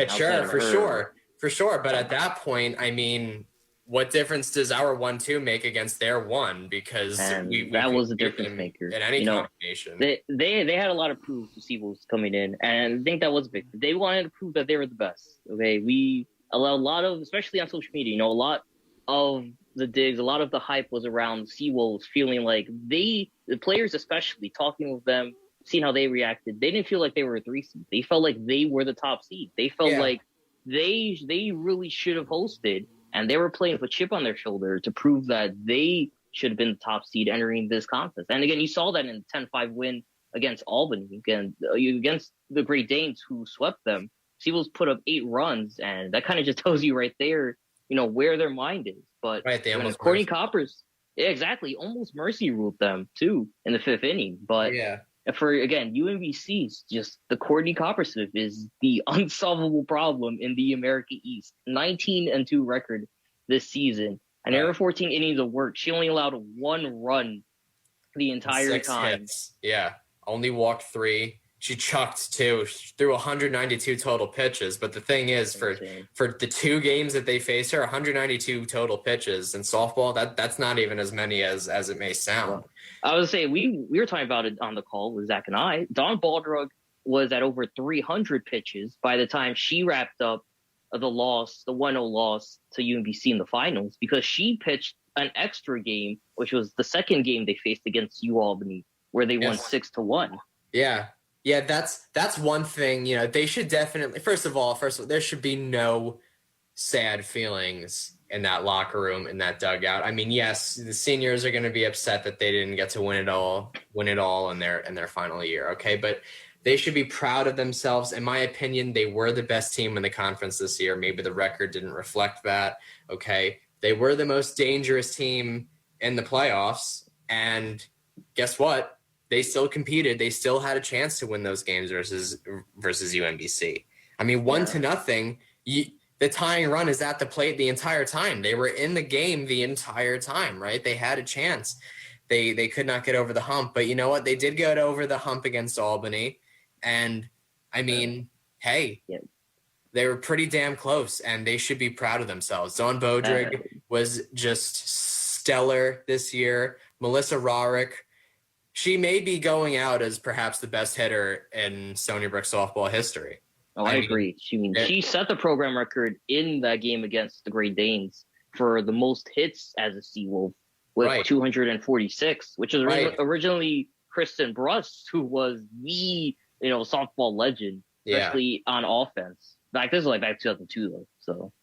For sure. But at that point, I mean, what difference does our 1-2 make against their 1? Because that was a difference maker in any combination. They had a lot of proof to see what was coming in, and I think that was big. They wanted to prove that they were the best. Okay, we allowed a lot of, especially on social media, a lot of the digs, a lot of the hype was around Seawolves feeling like the players, especially talking with them, seeing how they reacted. They didn't feel like they were a 3 seed. They felt like they were the top seed. They felt like they really should have hosted. And they were playing with a chip on their shoulder to prove that they should have been the top seed entering this conference. And again, you saw that in the 10-5 win against Albany. Again, against the Great Danes who swept them. Seawolves put up 8 runs, and that kind of just tells you right there, where their mind is. But they almost Courtney Coppers, exactly, almost mercy ruled them too in the 5th inning. But for, again, UMBC's just the Courtney Coppersmith is the unsolvable problem in the America East. 19-2 record this season. And every 14 innings of work, she only allowed 1 run the entire 6 time. Hits. Yeah, only walked 3. She chucked 2. She threw 192 total pitches. But the thing is, for the 2 games that they faced her, 192 total pitches in softball, that's not even as many as it may sound. I would say we were talking about it on the call with Zach and I. Dawn Baldrug was at over 300 pitches by the time she wrapped up the 1-0 loss to UMBC in the finals, because she pitched an extra game, which was the second game they faced against UAlbany, where they won 6-1. Yeah. Yeah, that's one thing, they should definitely, first of all, there should be no sad feelings in that locker room, in that dugout. I mean, yes, the seniors are going to be upset that they didn't get to win it all in their final year, okay? But they should be proud of themselves. In my opinion, they were the best team in the conference this year. Maybe the record didn't reflect that, okay? They were the most dangerous team in the playoffs, and guess what? They still competed. They still had a chance to win those games versus UMBC. I mean, 1-0. The tying run is at the plate the entire time. They were in the game the entire time, right? They had a chance. They could not get over the hump. But you know what? They did get over the hump against Albany. And, I mean, hey, they were pretty damn close, and they should be proud of themselves. Dawn Bodrig was just stellar this year. Melissa Rarick, she may be going out as perhaps the best hitter in Stony Brook softball history. Oh, I agree. She set the program record in that game against the Great Danes for the most hits as a Seawolf with 246, which is originally Kristen Brust, who was the softball legend, especially on offense. This is back 2002 though. So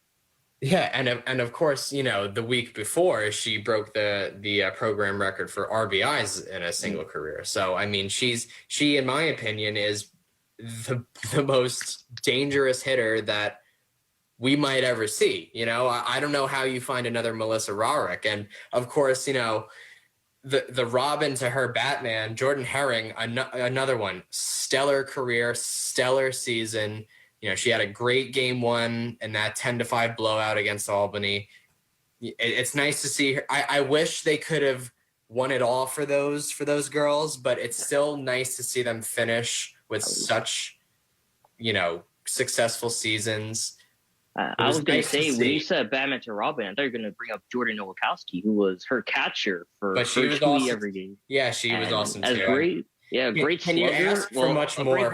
yeah, and of course, the week before she broke the program record for RBIs in a single career. So I mean, she in my opinion is the most dangerous hitter that we might ever see. I don't know how you find another Melissa Rarick, and of course, the Robin to her Batman, Jordan Herring, another one, stellar career, stellar season. She had a great game 1 in that 10-5 blowout against Albany. It's nice to see her. I wish they could have won it all for those girls, but it's still nice to see them finish with such, successful seasons. I was going to say, when you said Batman to Robin, I thought you were going to bring up Jordan Nowakowski, who was her catcher for virtually awesome. Every game. Yeah, she was awesome too. Great. Yeah, great. Can you ask for much more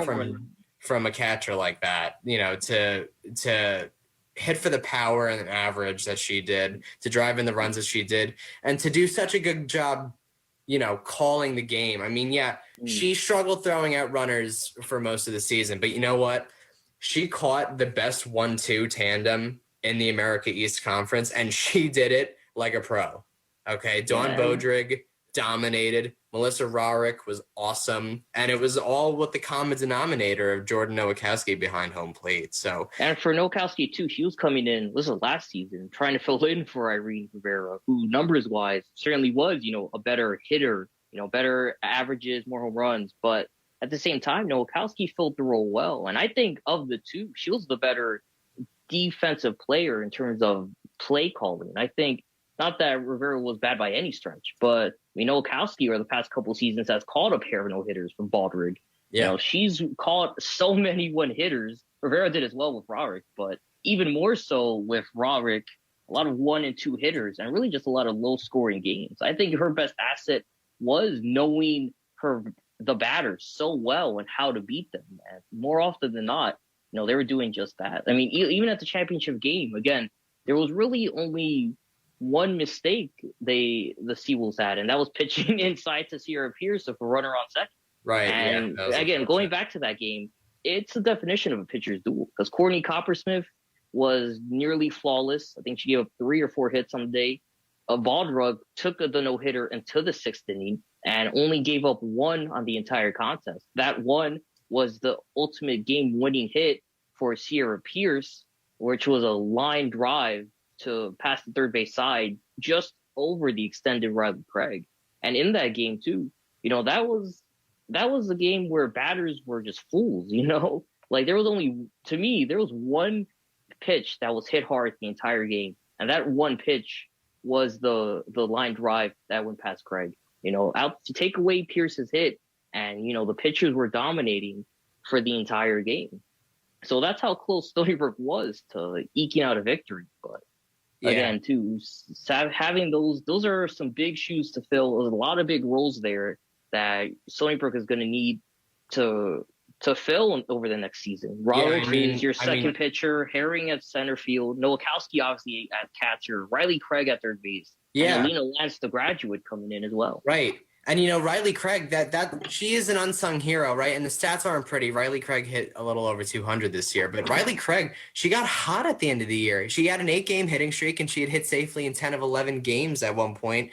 from a catcher like that? To hit for the power and average that she did, to drive in the runs that she did, and to do such a good job, calling the game. I mean, she struggled throwing out runners for most of the season, but you know what? She caught the best 1-2 tandem in the America East Conference, and she did it like a pro. Okay, Dawn Bodrig dominated. Melissa Rarick was awesome, and it was all with the common denominator of Jordan Nowakowski behind home plate. So, and for Nowakowski too, she was coming in. This was last season, trying to fill in for Irene Rivera, who numbers wise certainly was, a better hitter, better averages, more home runs, but at the same time, Nowakowski filled the role well. And I think of the two, she was the better defensive player in terms of play calling. I think, not that Rivera was bad by any stretch, but Nowakowski over the past couple of seasons has caught a pair of no-hitters from Baldrig. Yeah. She's caught so many one-hitters. Rivera did as well with Rarick, but even more so with Rarick, a lot of 1 and 2 hitters, and really just a lot of low-scoring games. I think her best asset was knowing the batters so well and how to beat them. And more often than not, they were doing just that. I mean, even at the championship game, again, there was really only one mistake the Seawolves had, and that was pitching inside to Sierra Pierce for runner on second. Right. And again, going back to that game, it's the definition of a pitcher's duel, because Courtney Coppersmith was nearly flawless. I think she gave up 3 or 4 hits on the day. Baldrug took the no-hitter into the 6th inning and only gave up 1 on the entire contest. That 1 was the ultimate game-winning hit for Sierra Pierce, which was a line drive to pass the third base side just over the extended Riley Craig. And in that game too, that was a game where batters were just fools, there was one pitch that was hit hard the entire game. And that one pitch was the line drive that went past Craig, out to take away Pierce's hit. And, the pitchers were dominating for the entire game. So that's how close Stony Brook was to eking out a victory. But again, too, having those are some big shoes to fill. There's a lot of big roles there that Stony Brook is going to need to to fill over the next season. Rarick is your second pitcher, Herring at center field, Nowakowski obviously at catcher, Riley Craig at third base, and Alina Lance, the graduate, coming in as well. Right. And, Riley Craig, that she is an unsung hero, right? And the stats aren't pretty. Riley Craig hit a little over 200 this year. But Riley Craig, she got hot at the end of the year. She had an 8-game hitting streak, and she had hit safely in 10 of 11 games at one point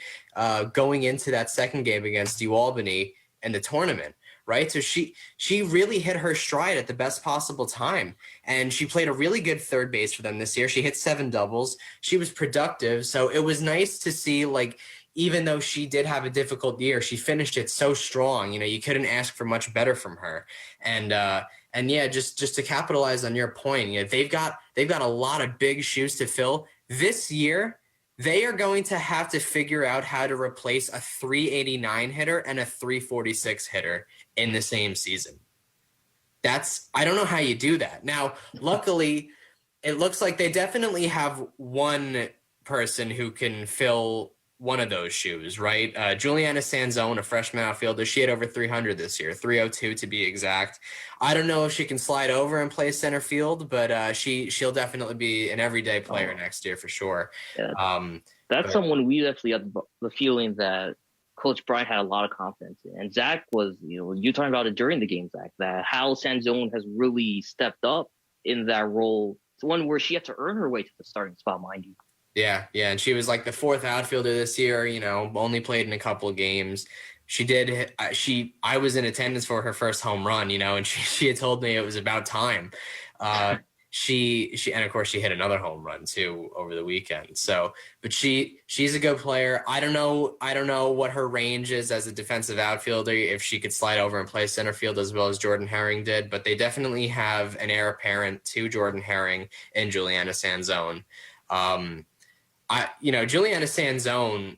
going into that second game against UAlbany in the tournament, right? So she really hit her stride at the best possible time. And she played a really good third base for them this year. She hit 7 doubles. She was productive. So it was nice to see, even though she did have a difficult year, she finished it so strong. You couldn't ask for much better from her. And just to capitalize on your point, they've got a lot of big shoes to fill this year. They are going to have to figure out how to replace a 389 hitter and a 346 hitter in the same season. I don't know how you do that. Now, luckily, it looks like they definitely have one person who can fill one of those shoes, right? Julianna Sanzone, a freshman outfielder, she had over 300 this year, 302 to be exact. I don't know if she can slide over and play center field, but she'll definitely be an everyday player next year for sure. Yeah. That's someone we actually had the feeling that Coach Bryant had a lot of confidence in. And Zach was, you're talking about it during the game, Zach, that how Sanzone has really stepped up in that role. It's one where she had to earn her way to the starting spot, mind you. Yeah, and she was like the 4th outfielder this year, only played in a couple of games. I was in attendance for her first home run, and she had told me it was about time. She and of course she hit another home run too over the weekend. So, but she's a good player. I don't know what her range is as a defensive outfielder, if she could slide over and play center field as well as Jordan Herring did, but they definitely have an heir apparent to Jordan Herring and Julianna Sanzone. Julianna Sanzone,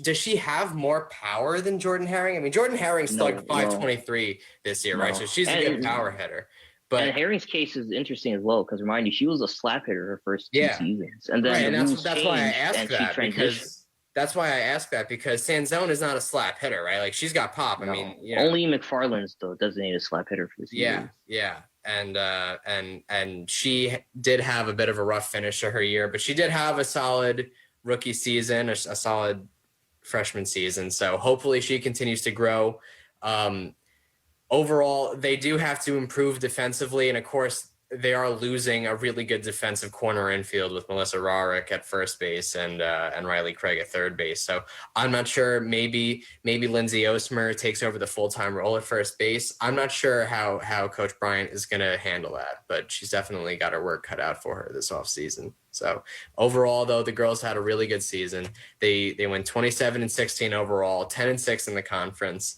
does she have more power than Jordan Herring? I mean, Jordan Herring's still 523 this year, right? So she's a good power hitter. But Herring's case is interesting as well, because remind you, she was a slap hitter her first 2 seasons, and then that's why I asked that because Sanzone is not a slap hitter, right? She's got pop. No. I mean, only McFarland's though designated slap hitter for this season. Yeah. And she did have a bit of a rough finish to her year, but she did have a solid rookie season, a solid freshman season. So hopefully she continues to grow. Overall, they do have to improve defensively. And of course, they are losing a really good defensive corner infield with Melissa Rarick at first base and Riley Craig at third base. So I'm not sure. Maybe Lindsay Osmer takes over the full-time role at first base. I'm not sure how Coach Bryant is going to handle that, but she's definitely got her work cut out for her this offseason. So overall, though, the girls had a really good season. They went 27-16 overall, 10-6 in the conference,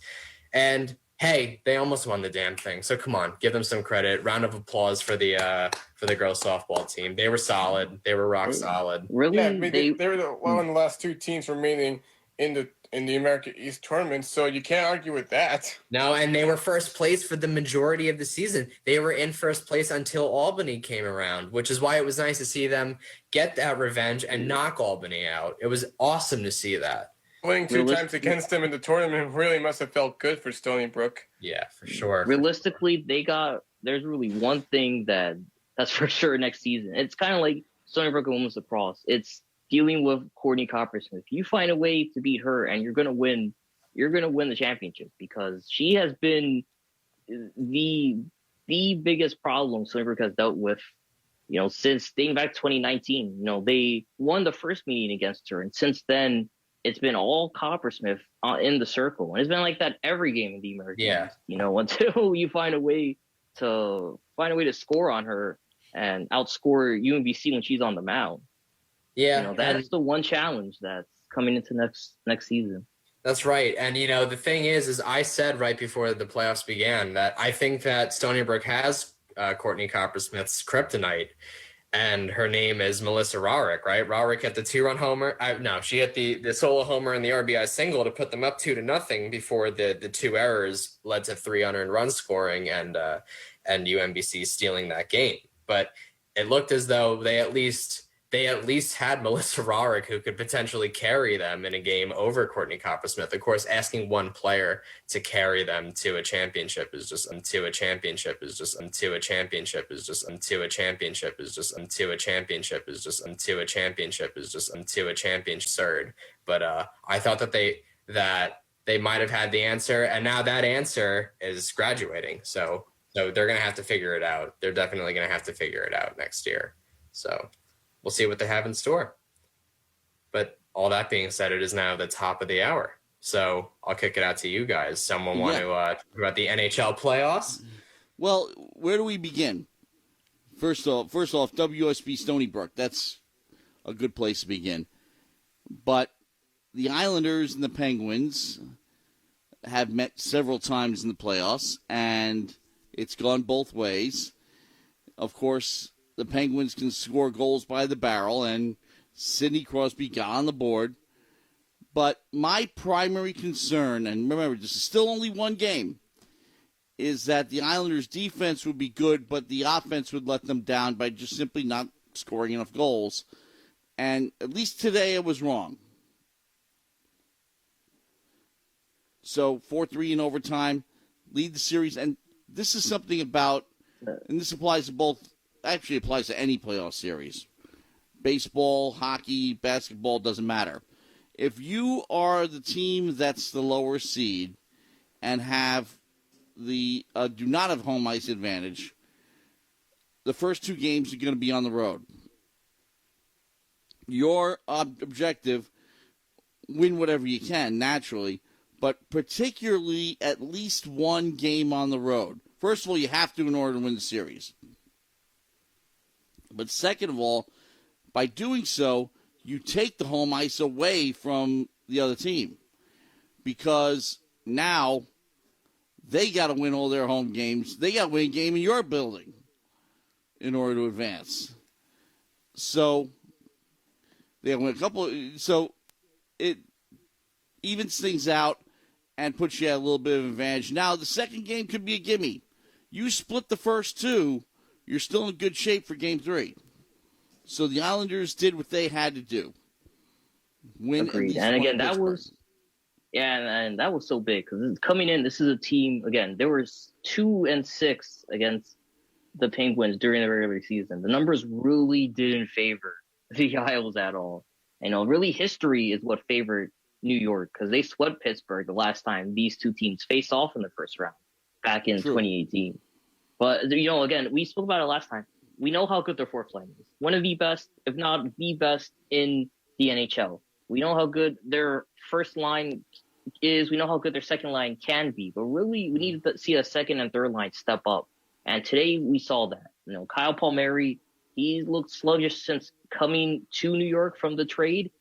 and hey, they almost won the damn thing. So come on, give them some credit. Round of applause for the girls softball team. They were solid. They were rock solid. Really? Yeah, they were one of the last 2 teams remaining in the America East tournament, so you can't argue with that. No, and they were first place for the majority of the season. They were in first place until Albany came around, which is why it was nice to see them get that revenge and knock Albany out. It was awesome to see that. Playing 2 times against them in the tournament really must have felt good for Stony Brook. Yeah, for sure. Realistically, there's really one thing that's for sure next season. It's kind of like Stony Brook and women's lacrosse. It's dealing with Courtney Coppersmith. You find a way to beat her, and you're gonna win the championship, because she has been the biggest problem Stony Brook has dealt with, since dating back 2019. They won the first meeting against her, and since then it's been all Coppersmith in the circle, and it's been like that every game in the American. Yeah. Until you find a way to score on her and outscore UMBC when she's on the mound. Yeah, that's the one challenge that's coming into next season. That's right. And, the thing is I said right before the playoffs began that I think that Stony Brook has Courtney Coppersmith's kryptonite, and her name is Melissa Rarick, right? Rarick hit the 2-run homer. She hit the solo homer and the RBI single to put them up 2-0 before the 2 errors led to 3 unearned run scoring and UMBC stealing that game. But it looked as though they at least they at least had Melissa Rarick, who could potentially carry them in a game over Courtney Coppersmith. Of course, asking one player to carry them to a championship is just absurd. But I thought that they might have had the answer, and now that answer is graduating. So they're going to have to figure it out. They're definitely going to have to figure it out next year. So we'll see what they have in store. But all that being said, it is now the top of the hour. So I'll kick it out to you guys. Someone want to talk about the NHL playoffs? Well, where do we begin? First off, WUSB Stony Brook. That's a good place to begin. But the Islanders and the Penguins have met several times in the playoffs, and it's gone both ways. Of course, the Penguins can score goals by the barrel, and Sidney Crosby got on the board. But my primary concern, and remember, this is still only one game, is that the Islanders' defense would be good, but the offense would let them down by just simply not scoring enough goals. And at least today I was wrong. So 4-3 in overtime, lead the series. And this is something about, and this applies to both, actually applies to any playoff series. Baseball, hockey, basketball, doesn't matter. If you are the team that's the lower seed and have do not have home ice advantage, the first two games are going to be on the road. Your objective, win whatever you can, naturally, but particularly at least one game on the road. First of all, you have to in order to win the series. But second of all, by doing so, you take the home ice away from the other team. Because now they got to win all their home games. They got to win a game in your building in order to advance. So they win a couple. So it evens things out and puts you at a little bit of advantage. Now, the second game could be a gimme. You split the first two, you're still in good shape for game three. So the Islanders did what they had to do. Win. Agreed. And again, that was, and that was so big because coming in, this is a team, again, there was 2-6 against the Penguins during the regular season. The numbers really didn't favor the Isles at all. Really history is what favored New York because they swept Pittsburgh the last time these two teams faced off in the first round back in 2018. But, again, we spoke about it last time. We know how good their fourth line is. One of the best, if not the best in the NHL. We know how good their first line is. We know how good their second line can be. But really, we need to see a second and third line step up. And today we saw that. Kyle Palmieri, he's looked sluggish since coming to New York from the trade.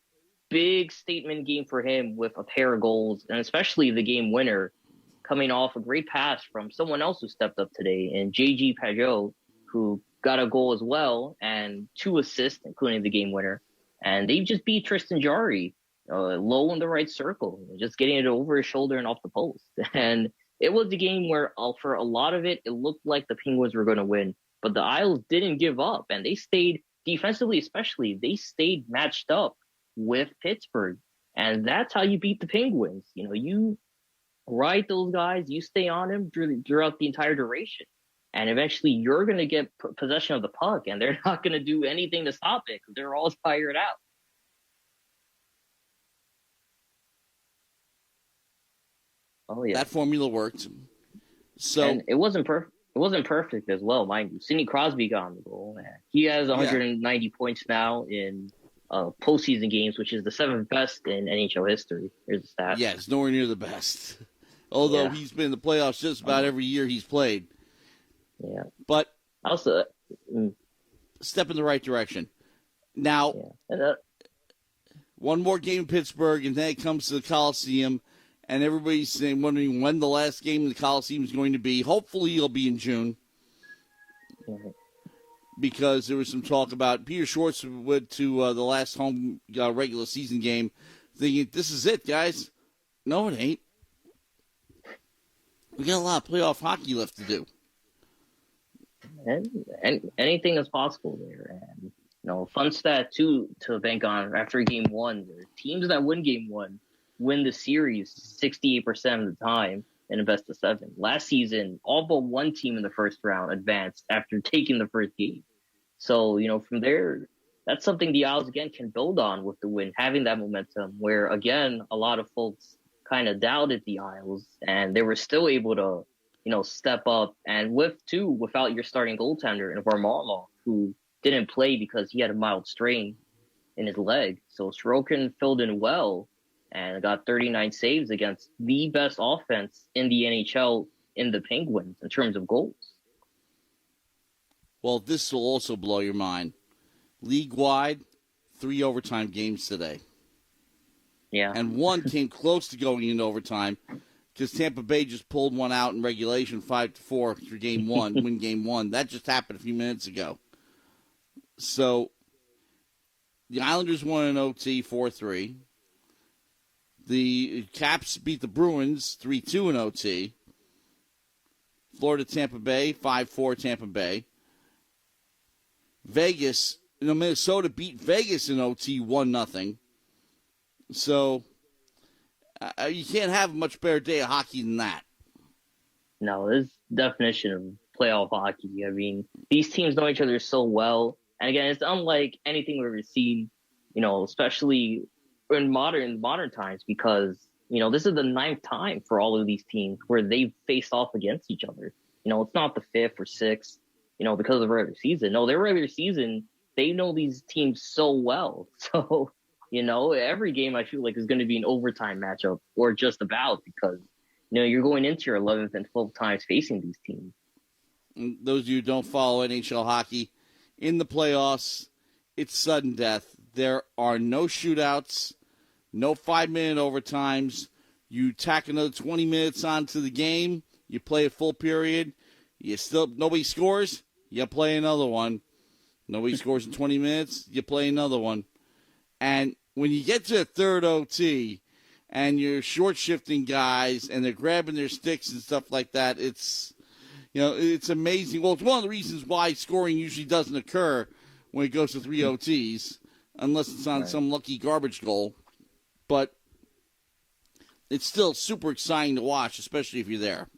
Big statement game for him with a pair of goals, and especially the game winner coming off a great pass from someone else who stepped up today, and J.G. Pajot, who got a goal as well, and 2 assists, including the game winner. And they just beat Tristan Jarry low in the right circle, just getting it over his shoulder and off the post. And it was a game where, for a lot of it, it looked like the Penguins were going to win. But the Isles didn't give up, and they stayed, defensively especially, they stayed matched up with Pittsburgh. And that's how you beat the Penguins. You ride those guys, you stay on them throughout the entire duration. And eventually you're going to get possession of the puck, and they're not going to do anything to stop it because they're all tired out. Oh, yeah. That formula worked. So and it wasn't perfect. It wasn't perfect as well, mind you. Sidney Crosby got on the goal. He has 190 points now in postseason games, which is the 7th best in NHL history. Here's the stat. Yeah, it's nowhere near the best. Although he's been in the playoffs just about every year he's played. Yeah. But also, step in the right direction. Now, one more game in Pittsburgh, and then it comes to the Coliseum, and everybody's wondering when the last game in the Coliseum is going to be. Hopefully it'll be in June. Mm-hmm. Because there was some talk about Peter Schwartz went to the last home regular season game thinking, this is it, guys. No, it ain't. We got a lot of playoff hockey left to do. And anything is possible there. And Fun stat too to bank on after game one. Teams that win game one win the series 68% of the time in a best of 7. Last season, all but one team in the first round advanced after taking the first game. So, from there, that's something the Isles, again, can build on with the win, having that momentum where, again, a lot of folks kind of doubted the Isles, and they were still able to, step up. And without your starting goaltender in Varlamov, who didn't play because he had a mild strain in his leg. So Sorokin filled in well and got 39 saves against the best offense in the NHL in the Penguins in terms of goals. Well, this will also blow your mind. League-wide, 3 overtime games today. Yeah. And one came close to going into overtime because Tampa Bay just pulled one out in regulation 5-4 for game one, win game one. That just happened a few minutes ago. So the Islanders won in OT 4-3. The Caps beat the Bruins 3-2 in OT. Florida, Tampa Bay, 5-4 Tampa Bay. Minnesota beat Vegas in OT 1-0. So you can't have a much better day of hockey than that. No, this definition of playoff hockey. I mean, these teams know each other so well. And again, it's unlike anything we've ever seen, especially in modern times, because, this is the 9th time for all of these teams where they've faced off against each other. It's not the 5th or 6th, because of the regular season. No, their regular season, they know these teams so well. So, every game I feel like is going to be an overtime matchup or just about because, you're going into your 11th and 12th times facing these teams. And those of you who don't follow NHL hockey, in the playoffs, it's sudden death. There are no shootouts, no 5-minute overtimes. You tack another 20 minutes onto the game. You play a full period. Nobody scores. You play another one. Nobody scores in 20 minutes. You play another one. And when you get to a third OT and you're short shifting guys and they're grabbing their sticks and stuff like that, it's amazing. Well, it's one of the reasons why scoring usually doesn't occur when it goes to 3 OTs, unless it's on some lucky garbage goal. But it's still super exciting to watch, especially if you're there.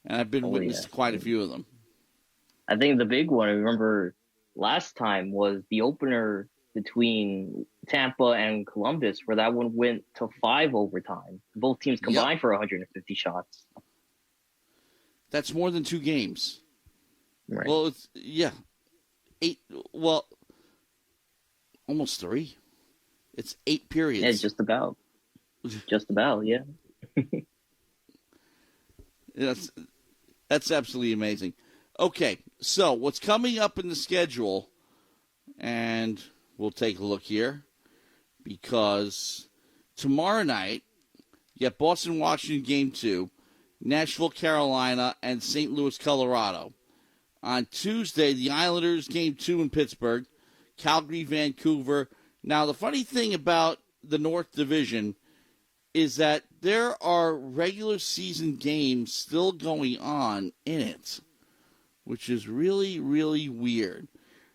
And I've been witness to quite a few of them. I think the big one I remember last time was the opener between Tampa and Columbus, where that one went to 5 overtime. Both teams combined for 150 shots. That's more than 2 games. Right. Well, 8. Well, almost 3. It's 8 periods. Yeah, just about. Just about, yeah. That's absolutely amazing. Okay, so what's coming up in the schedule, and we'll take a look here, because tomorrow night, you have Boston, Washington, Game 2, Nashville, Carolina, and St. Louis, Colorado. On Tuesday, the Islanders, Game 2 in Pittsburgh, Calgary, Vancouver. Now, the funny thing about the North Division is that there are regular season games still going on in it, which is really, really weird.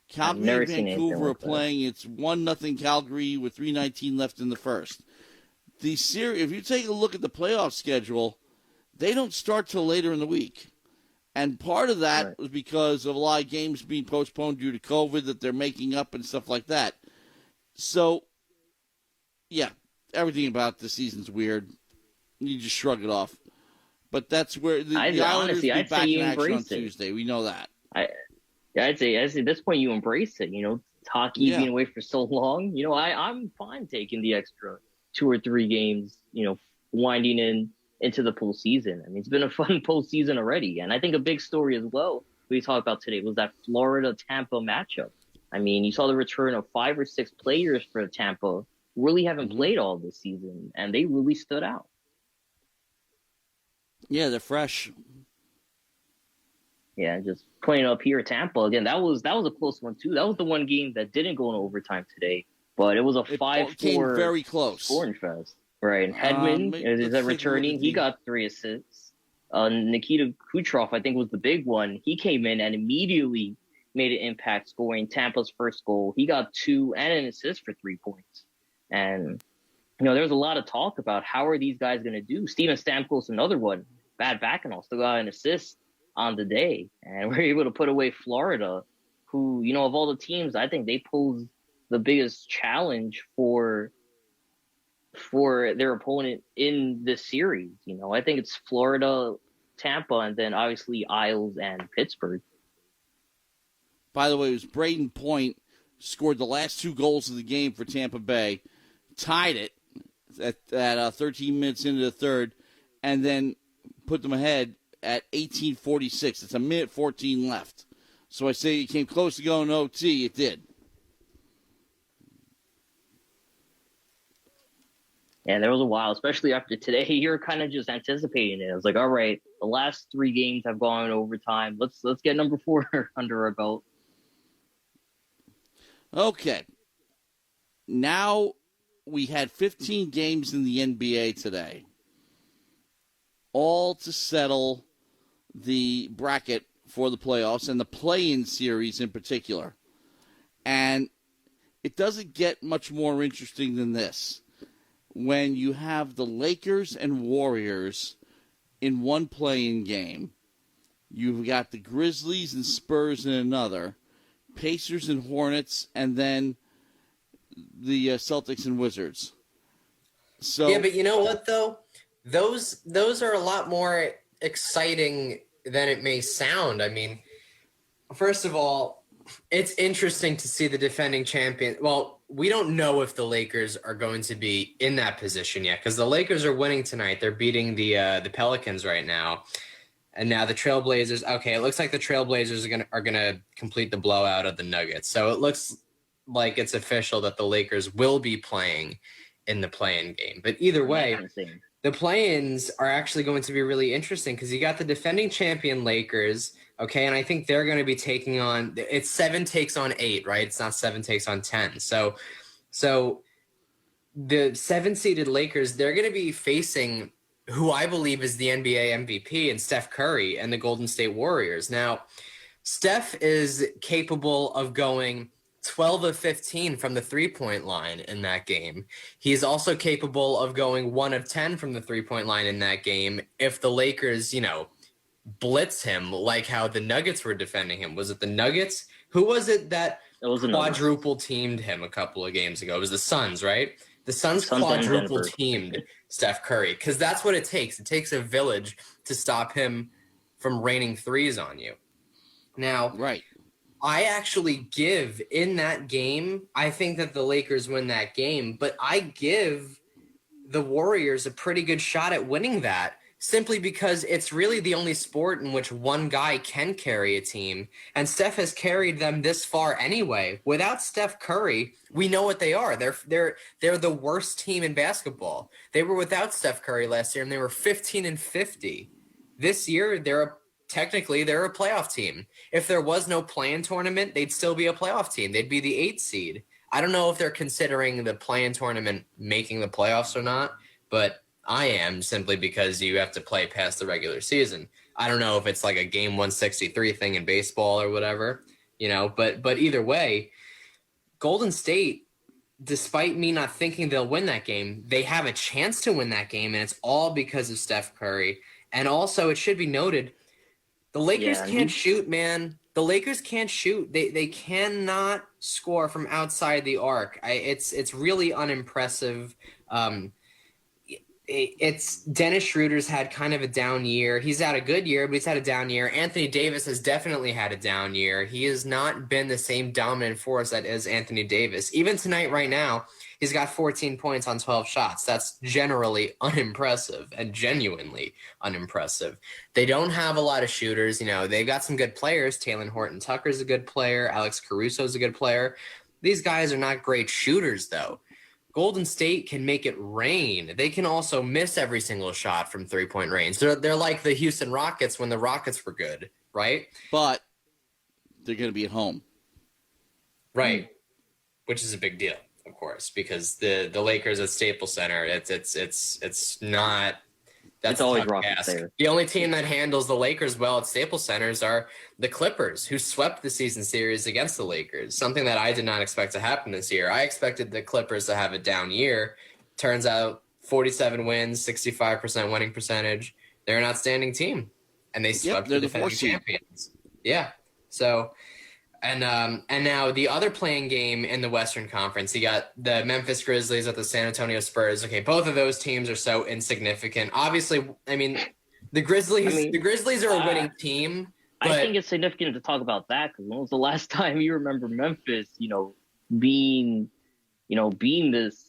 Calgary and Vancouver are playing. It's 1-0 Calgary with 3:19 left in the first. The series, if you take a look at the playoff schedule, they don't start till later in the week. And part of that was because of a lot of games being postponed due to COVID that they're making up and stuff like that. So, yeah, everything about the season's weird. You just shrug it off. But that's where the Islanders will be back in action on Tuesday. We know that. I'd say at this point you embrace it. Hockey being away for so long. I'm fine taking the extra 2 or 3 games, winding into the postseason. I mean, it's been a fun postseason already. And I think a big story as well we talked about today was that Florida-Tampa matchup. I mean, you saw the return of 5 or 6 players for Tampa who really haven't played all this season, and they really stood out. Yeah, they're fresh. Yeah, just playing up here at Tampa again. That was a close one too. That was the one game that didn't go in overtime today, but it was a 5-4. Came very close. Scoring fest. Right, and Hedman is that returning. He got 3 assists. Nikita Kucherov, I think, was the big one. He came in and immediately, made an impact scoring Tampa's first goal. He got 2 and an assist for 3 points. And, there's a lot of talk about how are these guys going to do. Steven Stamkos, another one, bad back and all, still got an assist on the day. And we're able to put away Florida, who, of all the teams, I think they pose the biggest challenge for their opponent in this series. I think it's Florida, Tampa, and then obviously Isles and Pittsburgh. By the way, it was Braden Point scored the last 2 goals of the game for Tampa Bay, tied it at 13 minutes into the third, and then put them ahead at 18:46. It's a minute 14 left. So I say it came close to going OT. It did. Yeah, there was a while, especially after today. You're kind of just anticipating it. I was like, all right, the last 3 games have gone overtime. Let's get number 4 under our belt. Okay. Now we had 15 games in the NBA today, all to settle the bracket for the playoffs and the play-in series in particular. And it doesn't get much more interesting than this. When you have the Lakers and Warriors in one play-in game, you've got the Grizzlies and Spurs in another, Pacers and Hornets, and then the Celtics and Wizards. So yeah, but you know what though? Those are a lot more exciting than it may sound. I mean, first of all, it's interesting to see the defending champion. Well, we don't know if the Lakers are going to be in that position yet because the Lakers are winning tonight. They're beating the Pelicans right now. And now the Trailblazers, okay, it looks like the Trailblazers are gonna complete the blowout of the Nuggets. So it looks like it's official that the Lakers will be playing in the play-in game. But either way, the play-ins are actually going to be really interesting because you got the defending champion Lakers, okay, and I think they're going to be taking on – it's 7 takes on 8, right? It's not 7 takes on 10. So the 7-seeded Lakers, they're going to be facing who I believe is the NBA MVP and Steph Curry and the Golden State Warriors. Now, Steph is capable of going 12 of 15 from the three-point line in that game. He's also capable of going 1 of 10 from the three-point line in that game if the Lakers, blitz him like how the Nuggets were defending him. Was it the Nuggets? Who was it that quadruple teamed him a couple of games ago? It was the Suns, right? The Suns quadruple teamed Steph Curry because that's what it takes. It takes a village to stop him from raining threes on you. Now, right. I actually give in that game, I think that the Lakers win that game, but I give the Warriors a pretty good shot at winning that simply because it's really the only sport in which one guy can carry a team, and Steph has carried them this far anyway. Without Steph Curry, we know what they are. They're the worst team in basketball. They were without Steph Curry last year, and they were 15-50. This year, technically, they're a playoff team. If there was no play-in tournament, they'd still be a playoff team. They'd be the 8th seed. I don't know if they're considering the play-in tournament making the playoffs or not, but I am simply because you have to play past the regular season. I don't know if it's like a game 163 thing in baseball or whatever, but either way, Golden State, despite me not thinking they'll win that game, they have a chance to win that game, and it's all because of Steph Curry. And also, it should be noted, the Lakers can't shoot, man. The Lakers can't shoot. They cannot score from outside the arc. It's really unimpressive. It's Dennis Schroeder's had kind of a down year. He's had a good year, but he's had a down year. Anthony Davis has definitely had a down year. He has not been the same dominant force that is Anthony Davis. Even tonight, right now, he's got 14 points on 12 shots. That's generally unimpressive and genuinely unimpressive. They don't have a lot of shooters. They've got some good players. Talen Horton-Tucker's a good player. Alex Caruso's a good player. These guys are not great shooters, though. Golden State can make it rain. They can also miss every single shot from three-point range. They're like the Houston Rockets when the Rockets were good, right? But they're going to be at home. Right, which is a big deal, of course, because the Lakers at Staples Center, it's not It's a always tough rough task. there. The only team that handles the Lakers well at Staples Centers are the Clippers, who swept the season series against the Lakers, something that I did not expect to happen this year. I expected the Clippers to have a down year. Turns out 47 wins, 65% winning percentage. They're an outstanding team, and they swept the defending champions. Yeah. So, and now the other playing game in the Western Conference, you got the Memphis Grizzlies at the San Antonio Spurs. Okay, both of those teams are so insignificant. Obviously, I mean, the Grizzlies are a winning team. But I think it's significant to talk about that because when was the last time you remember Memphis, being this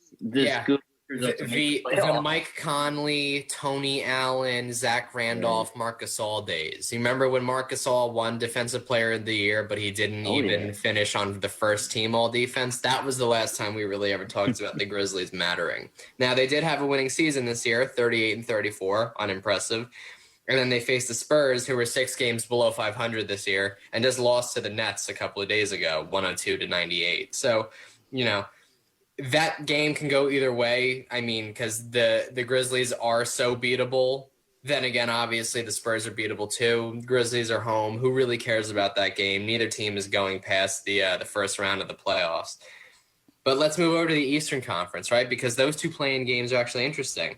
good? The Mike Conley, Tony Allen, Zach Randolph, Marc Gasol days. You remember when Marc Gasol won Defensive Player of the Year, but he didn't even finish on the first team all defense? That was the last time we really ever talked about the Grizzlies mattering. Now, they did have a winning season this year, 38-34, unimpressive. And then they faced the Spurs, who were 6 games below 500 this year, and just lost to the Nets a couple of days ago, 102-98. So, that game can go either way. I mean, because the Grizzlies are so beatable. Then again, obviously, the Spurs are beatable too. Grizzlies are home. Who really cares about that game? Neither team is going past the first round of the playoffs. But let's move over to the Eastern Conference, right? Because those two playing games are actually interesting.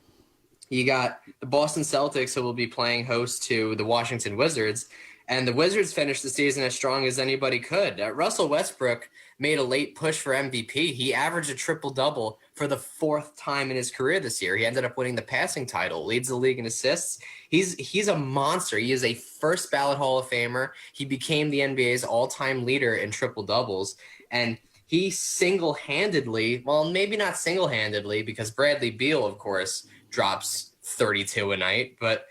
You got the Boston Celtics, who will be playing host to the Washington Wizards. And the Wizards finished the season as strong as anybody could. Russell Westbrook made a late push for MVP. He averaged a triple-double for the 4th time in his career this year. He ended up winning the passing title, leads the league in assists. He's a monster. He is a first-ballot Hall of Famer. He became the NBA's all-time leader in triple-doubles. And he single-handedly, well, maybe not single-handedly, because Bradley Beal, of course, drops 32 a night. But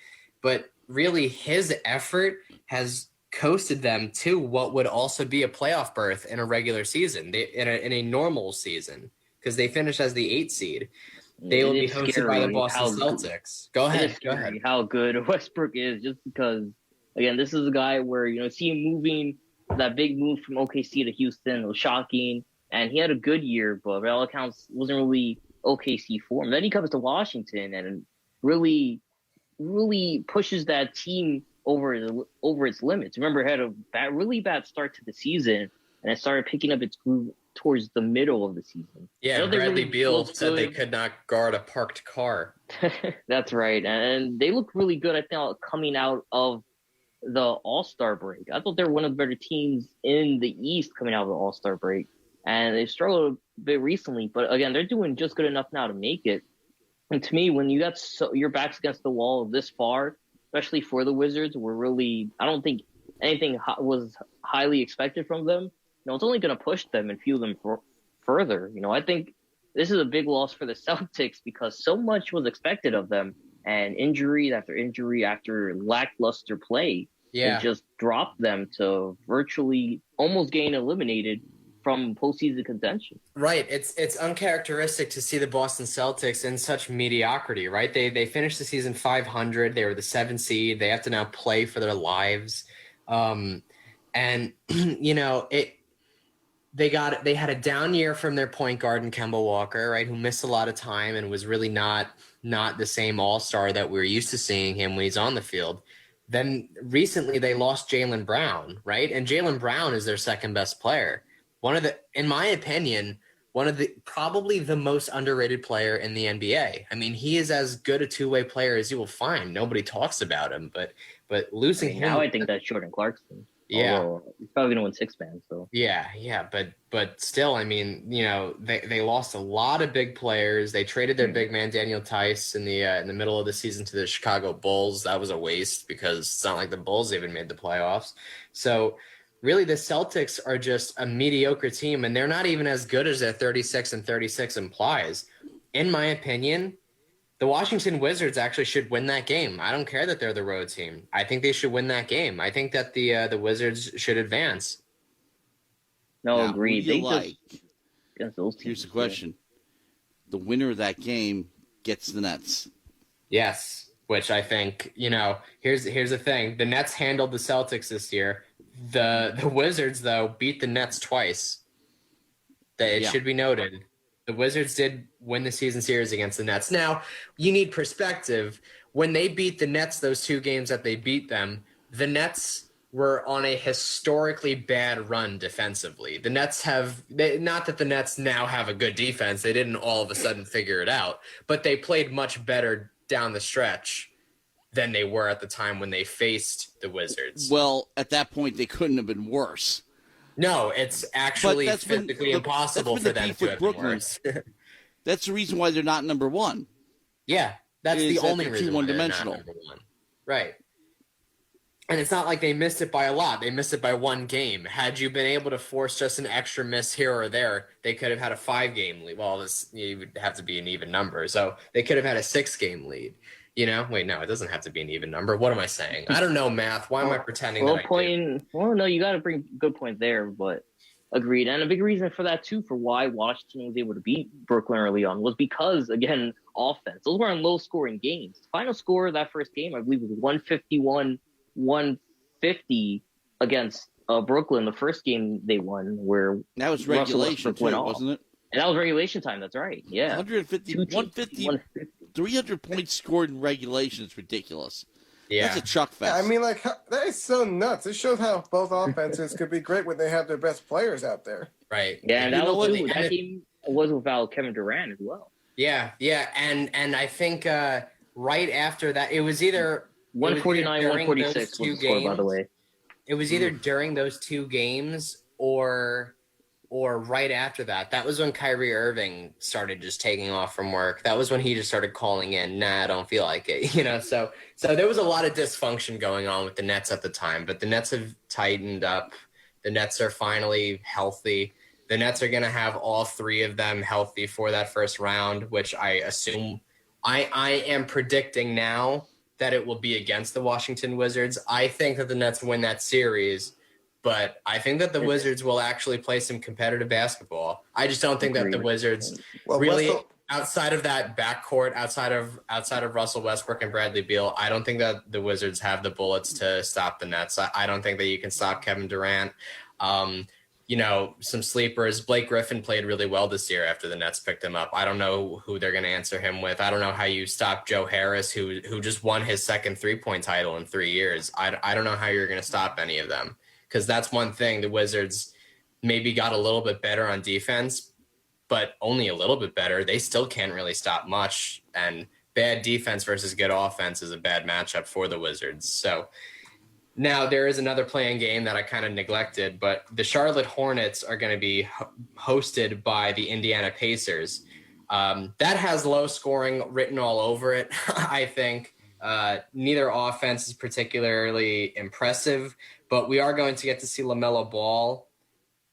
really, his effort has coasted them to what would also be a playoff berth in a regular season, in a normal season, because they finished as the 8th seed. They will be hosted by the Boston Celtics. Go ahead. How good Westbrook is, just because, again, this is a guy where, see him moving, that big move from OKC to Houston was shocking, and he had a good year, but by all accounts, wasn't really OKC form. Then he comes to Washington and really pushes that team over its limits. Remember, it had a really bad start to the season, and it started picking up its groove towards the middle of the season. Yeah, Bradley Beal said they could not guard a parked car. That's right, and they look really good, I think, coming out of the All-Star break. I thought they were one of the better teams in the East coming out of the All-Star break, and they struggled a bit recently, but again, they're doing just good enough now to make it. And to me, when you got your back's against the wall this far, especially for the Wizards, I don't think anything was highly expected from them. It's only going to push them and fuel them further. I think this is a big loss for the Celtics because so much was expected of them, and injury after lackluster play, it just dropped them to virtually almost getting eliminated from postseason contention. Right. It's uncharacteristic to see the Boston Celtics in such mediocrity, right? They finished the season 500. They were the 7th seed. They have to now play for their lives. And they had a down year from their point guard in Kemba Walker, right, who missed a lot of time and was really not the same all-star that we're used to seeing him when he's on the field. Then recently they lost Jaylen Brown, right? And Jaylen Brown is their second best player. In my opinion, probably the most underrated player in the NBA. I mean, he is as good a two-way player as you will find. Nobody talks about him, but losing him now, I think that's Jordan Clarkson. Yeah, he's probably gonna win 6-man. So yeah, but still, I mean, they lost a lot of big players. They traded their big man Daniel Tice in the middle of the season to the Chicago Bulls. That was a waste because it's not like the Bulls even made the playoffs. So really, the Celtics are just a mediocre team, and they're not even as good as their 36-36 implies. In my opinion, the Washington Wizards actually should win that game. I don't care that they're the road team. I think they should win that game. I think that the Wizards should advance. Agreed. Here's the question. The winner of that game gets the Nets. Yes, which I think, here's the thing. The Nets handled the Celtics this year. The Wizards, though, beat the Nets twice. It should be noted. The Wizards did win the season series against the Nets. Now, you need perspective. when they beat the Nets, those 2 games that they beat them, the Nets were on a historically bad run defensively. The Nets not that the Nets now have a good defense. They didn't all of a sudden figure it out, but they played much better down the stretch than they were at the time when they faced the Wizards. Well, at that point, they couldn't have been worse. No, it's actually physically impossible for them to have been worse. That's the reason why they're not number 1. Yeah, that's the only reason why they're not one-dimensional. number 1. Right. And it's not like they missed it by a lot. They missed it by 1 game. Had you been able to force just an extra miss here or there, they could have had a 5-game lead. Well, you would have to be an even number. So they could have had a 6-game lead. You know? Wait, no, it doesn't have to be an even number. What am I saying? I don't know math. Why am I pretending that I do? Well, no, you got to bring good point there, but agreed. And a big reason for that, too, for why Washington was able to beat Brooklyn early on was because, again, offense. Those weren't low-scoring games. The final score of that first game, I believe, was 151-150 against Brooklyn. The first game they won, where that was regulation, too, wasn't it? And that was regulation time. That's right. Yeah, 150, 300 points scored in regulation is ridiculous. Yeah, that's a chuck fest. Yeah, I mean, like, that is so nuts. It shows how both offenses could be great when they have their best players out there. Right. Yeah, and that game was without Kevin Durant as well. Yeah, and I think right after that, it was either 149, 146 was the score, by the way. It was either during those 2 games or right after that. That was when Kyrie Irving started just taking off from work. That was when he just started calling in, nah, I don't feel like it. You know, so there was a lot of dysfunction going on with the Nets at the time, but the Nets have tightened up. The Nets are finally healthy. The Nets are going to have all 3 of them healthy for that first round, which I assume I am predicting now that it will be against the Washington Wizards. I think that the Nets win that series, but I think that the Wizards will actually play some competitive basketball. I just don't think that the Wizards outside of that backcourt, outside of Russell Westbrook and Bradley Beal, I don't think that the Wizards have the bullets to stop the Nets. I don't think that you can stop Kevin Durant. You know, some sleepers. Blake Griffin played really well this year after the Nets picked him up. I don't know who they're going to answer him with. I don't know how you stop Joe Harris, who just won his second 3-point title in 3 years. I don't know how you're going to stop any of them, because that's one thing. The Wizards maybe got a little bit better on defense, but only a little bit better. They still can't really stop much, and bad defense versus good offense is a bad matchup for the Wizards. So now there is another playing game that I kind of neglected, but the Charlotte Hornets are going to be hosted by the Indiana Pacers. That has low scoring written all over it, I think. Neither offense is particularly impressive, but we are going to get to see LaMelo Ball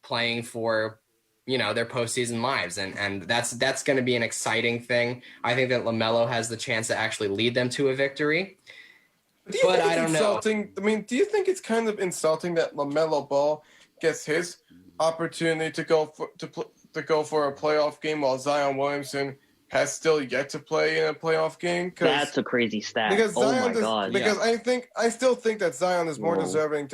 playing for, you know, their postseason lives. And that's going to be an exciting thing. I think that LaMelo has the chance to actually lead them to a victory. But I don't know. I mean, do you think it's kind of insulting that LaMelo Ball gets his opportunity to go for a playoff game while Zion Williamson has still yet to play in a playoff game? That's a crazy stat. Because Zion God! Because yeah. I still think that Zion is more deserving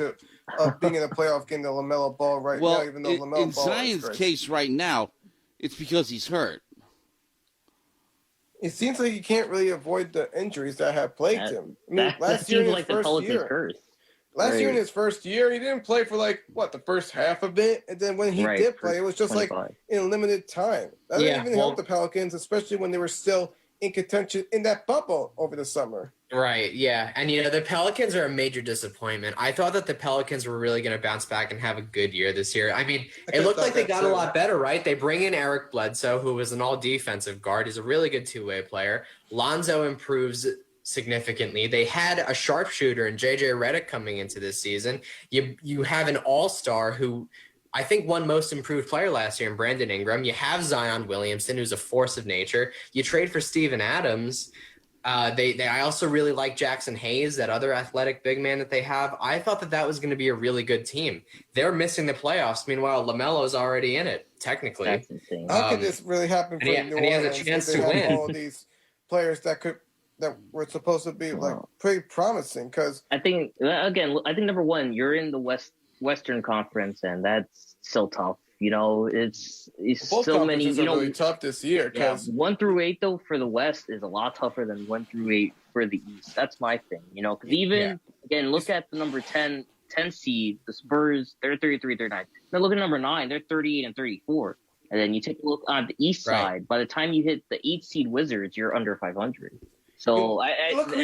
of being in a playoff game than LaMelo Ball now. Even though LaMelo Ball in Zion's case right now, it's because he's hurt. It seems like he can't really avoid the injuries that have plagued him. I mean, last year in his first year, he didn't play for the first half of it, and then when he did play, it was just 25. In limited time. That didn't even help the Pelicans, especially when they were still in contention in that bubble over the summer. Right, yeah. And, you know, the Pelicans are a major disappointment. I thought that the Pelicans were really going to bounce back and have a good year this year. I mean, it looked like they got a lot better, right? They bring in Eric Bledsoe, who was an all-defensive guard. He's a really good two-way player. Lonzo improves significantly. They had a sharpshooter in J.J. Redick coming into this season. You have an all-star who I think won most improved player last year in Brandon Ingram. You have Zion Williamson, who's a force of nature. You trade for Steven Adams. I also really like Jackson Hayes, that other athletic big man that they have. I thought that was going to be a really good team. They're missing the playoffs. Meanwhile, LaMelo's already in it, technically. That's insane. How could this really happen for New Orleans? And he has a chance to win. All of these players that were supposed to be pretty promising. Because I think number one, you're in the Western Conference, and that's so tough. You know, it's so many. Both conferences are really tough this year. Yeah, 1 through 8 though for the West is a lot tougher than 1 through 8 for the East. That's my thing, because again, look at the number 10 seed, the Spurs, they're 33, 39. Then look at number 9, they're 38 and 34. And then you take a look on the East side. By the time you hit the 8 seed Wizards, you're under 500. So look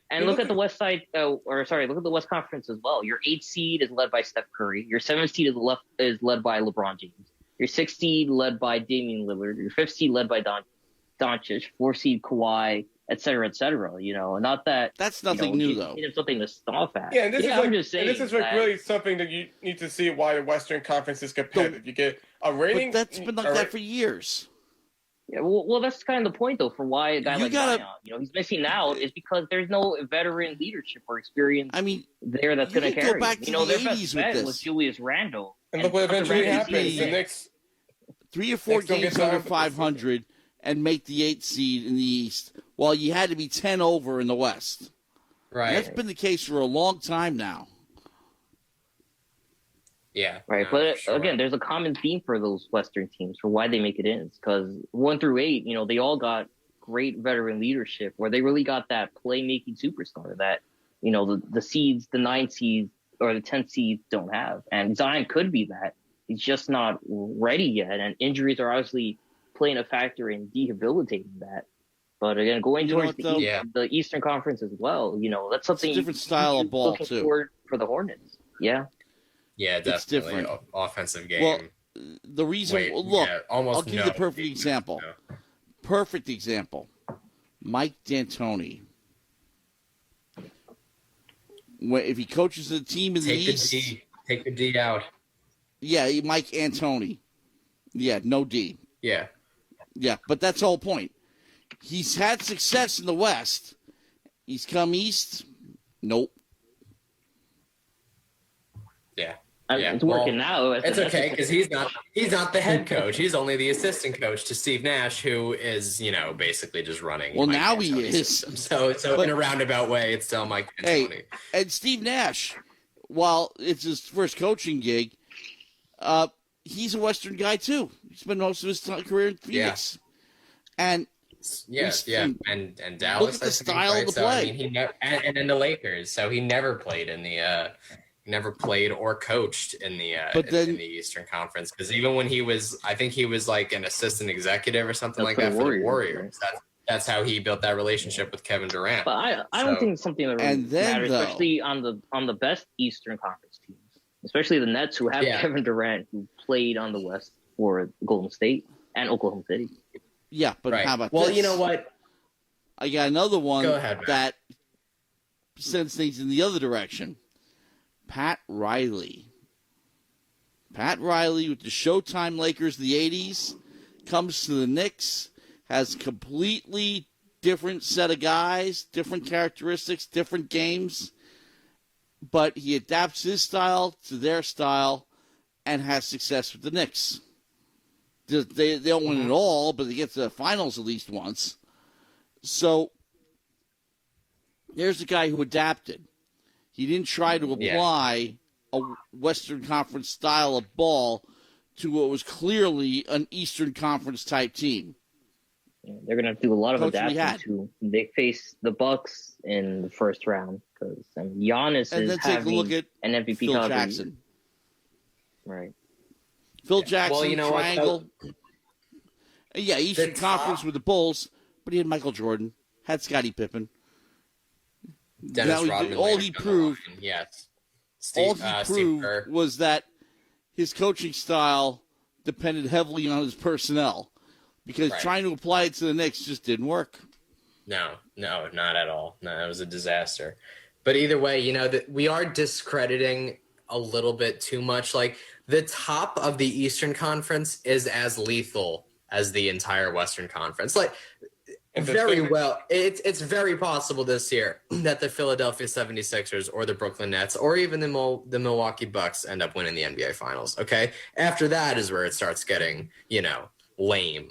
at the West side, look at the West Conference as well. Your 8 seed is led by Steph Curry. Your 7 seed is led by LeBron James. Your 6 seed led by Damian Lillard. Your 5th seed led by Doncic. 4 seed Kawhi, et cetera, Not that that's nothing new though. It's something to scoff at. Yeah, and this is really something that you need to see why the Western Conference is competitive. You get a rating. But that's been like that for years. Yeah, well, that's kind of the point, though, for why a guy Zion, he's missing out is because there's no veteran leadership or experience. There that's going to carry. Go back to the their 80s best bet with was Julius Randle, and look what eventually happened. The Knicks 3 or 4 games under 500 and make the 8th seed in the East, while you had to be 10 over in the West. Right, and that's been the case for a long time now. Yeah. Right. But again, there's a common theme for those Western teams for why they make it in. It's because 1 through 8, they all got great veteran leadership where they really got that playmaking superstar that, the seeds, the 9 seeds or the 10 seeds don't have. And Zion could be that. He's just not ready yet. And injuries are obviously playing a factor in debilitating that. But again, going towards the Eastern Conference as well, that's something it's a different style of ball too. Forward for the Hornets. Yeah. Yeah, definitely. It's different. Offensive game. Well, the reason, I'll give you the perfect example. No. Perfect example. Mike D'Antoni. If he coaches a team in the East. Take the D out. Yeah, Mike D'Antoni. Yeah, no D. Yeah. Yeah, but that's the whole point. He's had success in the West. He's come East. Nope. Yeah. It's working now. It's okay because he's not the head coach. He's only the assistant coach to Steve Nash, who is basically just running. Well, now he is. System. So in a roundabout way, it's still Mike D'Antoni. Hey, and Steve Nash, while it's his first coaching gig, he's a Western guy too. He spent most of his career in Phoenix, and and Dallas. Look at the style of the play. He never, and then the Lakers. So he never played in the. Never played or coached in the in the Eastern Conference because even when I think he was like an assistant executive or something like that for the Warriors. That's how he built that relationship with Kevin Durant. But I don't think it's something that really matters, especially on the best Eastern Conference teams, especially the Nets who have Kevin Durant who played on the West for Golden State and Oklahoma City. Yeah, but how about this? Well, you know what? I got another one that sends things in the other direction. Pat Riley. Pat Riley with the Showtime Lakers of the 80s comes to the Knicks, has a completely different set of guys, different characteristics, different games, but he adapts his style to their style and has success with the Knicks. They don't win it all, but they get to the finals at least once. So there's a guy who adapted. He didn't try to apply a Western Conference style of ball to what was clearly an Eastern Conference type team. Yeah, they're going to have to do a lot of adapting too. They face the Bucks in the first round because Giannis is having an MVP Phil Jackson. Right. Phil Jackson, triangle. Eastern Conference with the Bulls, but he had Michael Jordan, had Scottie Pippen. Dennis Rodman. All he proved, Steve was that his coaching style depended heavily on his personnel, because trying to apply it to the Knicks just didn't work. No, not at all. No, it was a disaster. But either way, we are discrediting a little bit too much. Like the top of the Eastern Conference is as lethal as the entire Western Conference. Like. Very well. It's very possible this year that the Philadelphia 76ers or the Brooklyn Nets or even the Milwaukee Bucks end up winning the NBA Finals, okay? After that is where it starts getting, lame.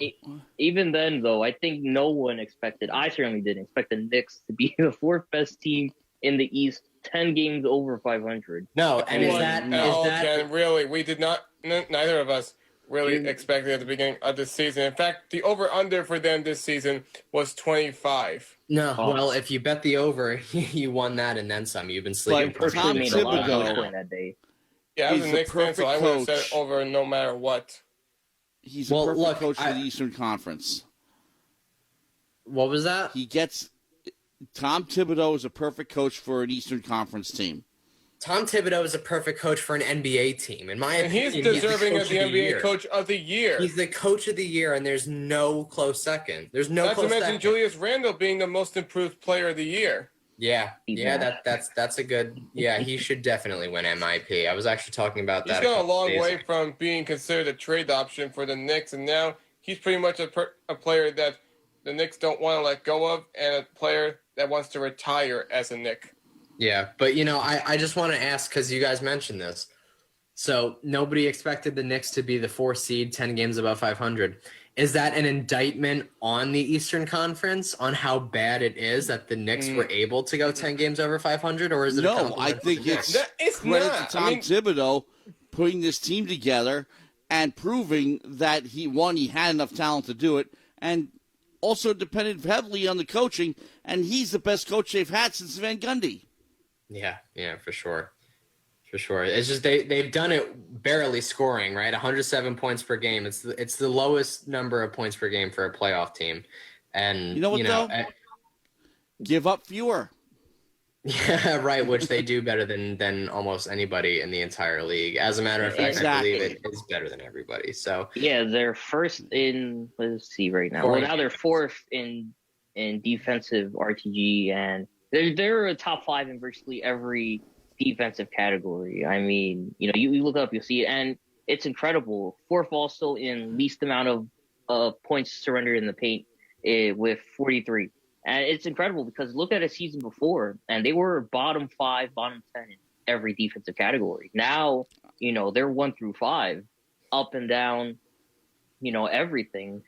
Even then, though, I think no one expected, I certainly didn't expect the Knicks to be the 4th best team in the East, 10 games over 500. No, and is that really? We did not, neither of us really expecting at the beginning of this season. In fact, the over-under for them this season was 25. No, well, if you bet the over, you won that and then some. You've been sleeping. But Tom made a lot of Thibodeau points that day. Yeah, I was He's a the Knicks fan, so perfect I would have said coach. over no matter what. He's a perfect coach for the Eastern Conference. What was that? Tom Thibodeau is a perfect coach for an Eastern Conference team. Tom Thibodeau is a perfect coach for an NBA team, in my opinion. And he's deserving of the NBA Coach of the Year. He's the Coach of the Year, and there's no close second. There's no Not close to mention second. Julius Randle being the most improved player of the year. Yeah, that's a good. Yeah, he should definitely win MIP. I was actually talking about that. He's gone a long way from being considered a trade option for the Knicks, and now he's pretty much a player that the Knicks don't want to let go of, and a player that wants to retire as a Knick. Yeah, but I just want to ask, because you guys mentioned this. So nobody expected the Knicks to be the 4th seed, 10 games above 500. Is that an indictment on the Eastern Conference, on how bad it is that the Knicks were able to go 10 games over 500, or is it? No, I think it's credit to Tom Thibodeau putting this team together and proving that he had enough talent to do it, and also depended heavily on the coaching, and he's the best coach they've had since Van Gundy. Yeah, for sure. For sure. It's just they've done it barely scoring, right? 107 points per game. It's the lowest number of points per game for a playoff team. And you know what, though? Give up fewer. Yeah, right, which they do better than almost anybody in the entire league. As a matter of fact, exactly. I believe it is better than everybody. So yeah, they're first in, let's see right now. Well, now they're 4th in defensive RTG, and they're a top 5 in virtually every defensive category. I mean, you look up, you'll see it, and it's incredible. 4th also in least amount of points surrendered in the paint with 43. And it's incredible because look at a season before, and they were bottom 5, bottom 10 in every defensive category. Now, they're 1 through 5, up and down, everything,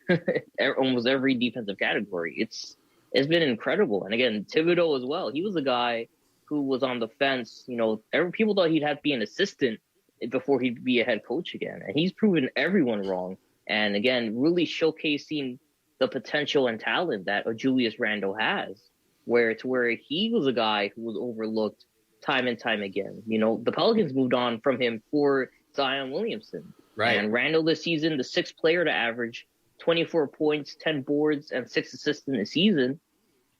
almost every defensive category. It's been incredible. And again, Thibodeau as well. He was a guy who was on the fence. People thought he'd have to be an assistant before he'd be a head coach again. And he's proven everyone wrong. And again, really showcasing the potential and talent that a Julius Randle has, where he was a guy who was overlooked time and time again. The Pelicans moved on from him for Zion Williamson. Right. And Randle this season, the 6th player to average 24 points, 10 boards, and 6 assists in the season,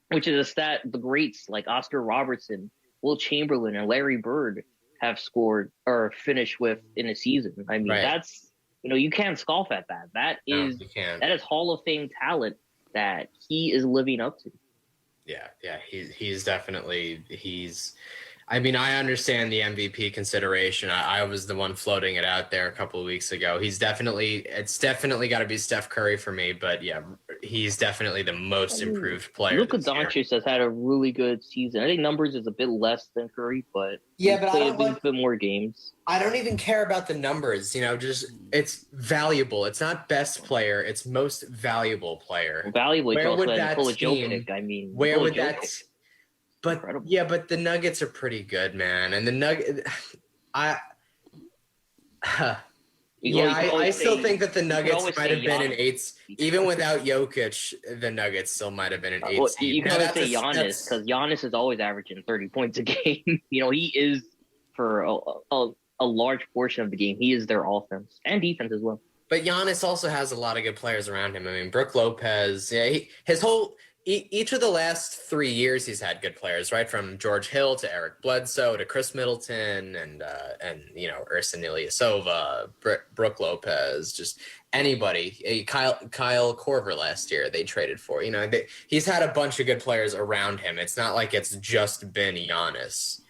which is a stat the greats like Oscar Robertson, Will Chamberlain, and Larry Bird have scored or finished with in a season. I mean, that's, you can't scoff at that. That is Hall of Fame talent that he is living up to. Yeah, he's definitely I mean, I understand the MVP consideration. I was the one floating it out there a couple of weeks ago. It's definitely got to be Steph Curry for me, but yeah, he's definitely the most improved player. Luka Doncic has had a really good season. I think numbers is a bit less than Curry, but but played a bit more games. I don't even care about the numbers. Just it's valuable. It's not best player. It's most valuable player. Valuable. Where would that team? I mean, where would that? But incredible. Yeah, but the Nuggets are pretty good, man. And the I still think that the Nuggets might have been an 8. Even without Jokic, the Nuggets still might have been an 8 seed. You can always say Giannis, because Giannis is always averaging 30 points a game. He is, for a large portion of the game, he is their offense and defense as well. But Giannis also has a lot of good players around him. I mean, Brook Lopez, each of the last 3 years, he's had good players, right? From George Hill to Eric Bledsoe to Chris Middleton and Ersan Ilyasova, Brook Lopez, just anybody. Kyle Korver last year they traded for. He's had a bunch of good players around him. It's not like it's just been Giannis.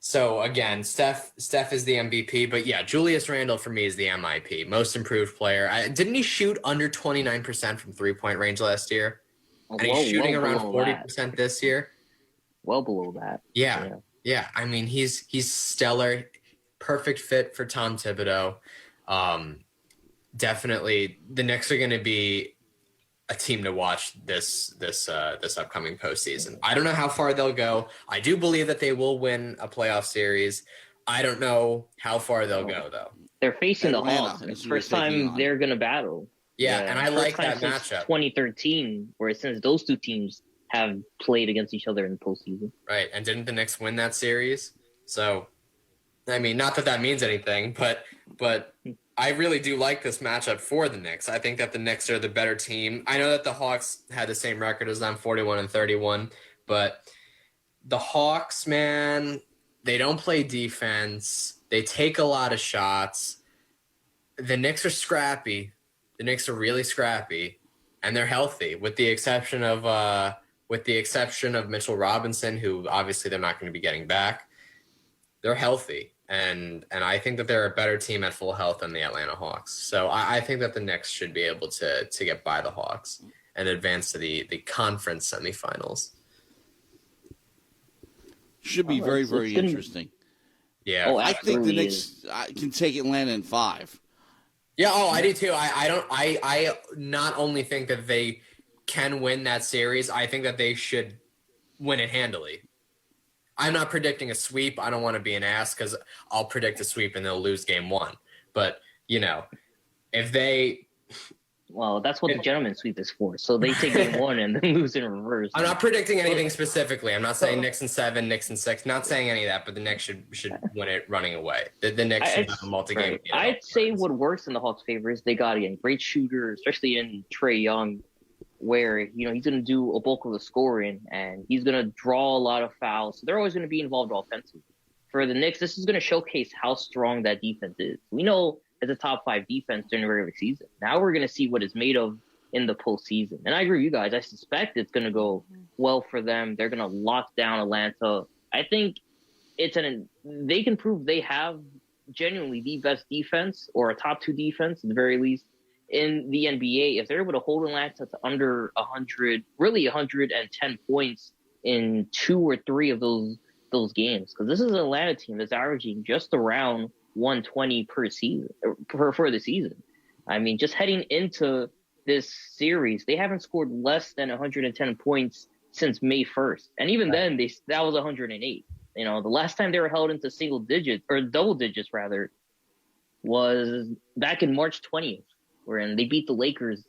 So again, Steph is the MVP, but yeah, Julius Randle for me is the MIP, most improved player. Didn't he shoot under 29% from 3-point range last year? And he's shooting around 40% this year. Well below that. Yeah. I mean, he's stellar, perfect fit for Tom Thibodeau. Definitely, the Knicks are going to be a team to watch this upcoming postseason. I don't know how far they'll go. I do believe that they will win a playoff series. I don't know how far they'll go, though. They're facing the Atlanta, Hawks. is who First they're taking time on. they're gonna battle. Yeah, and I First like time that since matchup. 2013, where since those two teams have played against each other in the postseason. Right, and didn't the Knicks win that series? So, I mean, not that that means anything, but I really do like this matchup for the Knicks. I think that the Knicks are the better team. I know that the Hawks had the same record as them, 41-31, but the Hawks, man, they don't play defense. They take a lot of shots. The Knicks are scrappy. The Knicks are really scrappy, and they're healthy, with the exception of Mitchell Robinson, who obviously they're not going to be getting back. They're healthy, and I think that they're a better team at full health than the Atlanta Hawks. So I think that the Knicks should be able to get by the Hawks and advance to the conference semifinals. Should be very, very interesting. Yeah. Oh, I think the absolutely Knicks can take Atlanta in 5. Yeah, I do too. I not only think that they can win that series, I think that they should win it handily. I'm not predicting a sweep. I don't want to be an ass because I'll predict a sweep and they'll lose game 1. But, if they... Well, that's what the gentleman's sweep is for. So they take game 1 and then lose in reverse. I'm not predicting anything specifically. I'm not saying Knicks in 7, Knicks in 6. Not saying any of that, but the Knicks should win it running away. The Knicks should have a multi-game. Right. I'd say what works in the Hawks' favor is they got a great shooter, especially in Trae Young, where he's going to do a bulk of the scoring and he's going to draw a lot of fouls. So they're always going to be involved offensively. For the Knicks, this is going to showcase how strong that defense is. We know it's a top 5 defense during the regular season. Now we're going to see what it's made of in the postseason. And I agree with you guys. I suspect it's going to go well for them. They're going to lock down Atlanta. I think they can prove they have genuinely the best defense, or a top 2 defense at the very least, in the NBA. If they're able to hold Atlanta to under 100, really 110 points in 2 or 3 of those games, because this is an Atlanta team that's averaging just around 120 per season for the season. I mean, just heading into this series, they haven't scored less than 110 points since May 1st, and even then, that was 108. The last time they were held into single digits, or double digits rather, was back in March 20th, wherein they beat the Lakers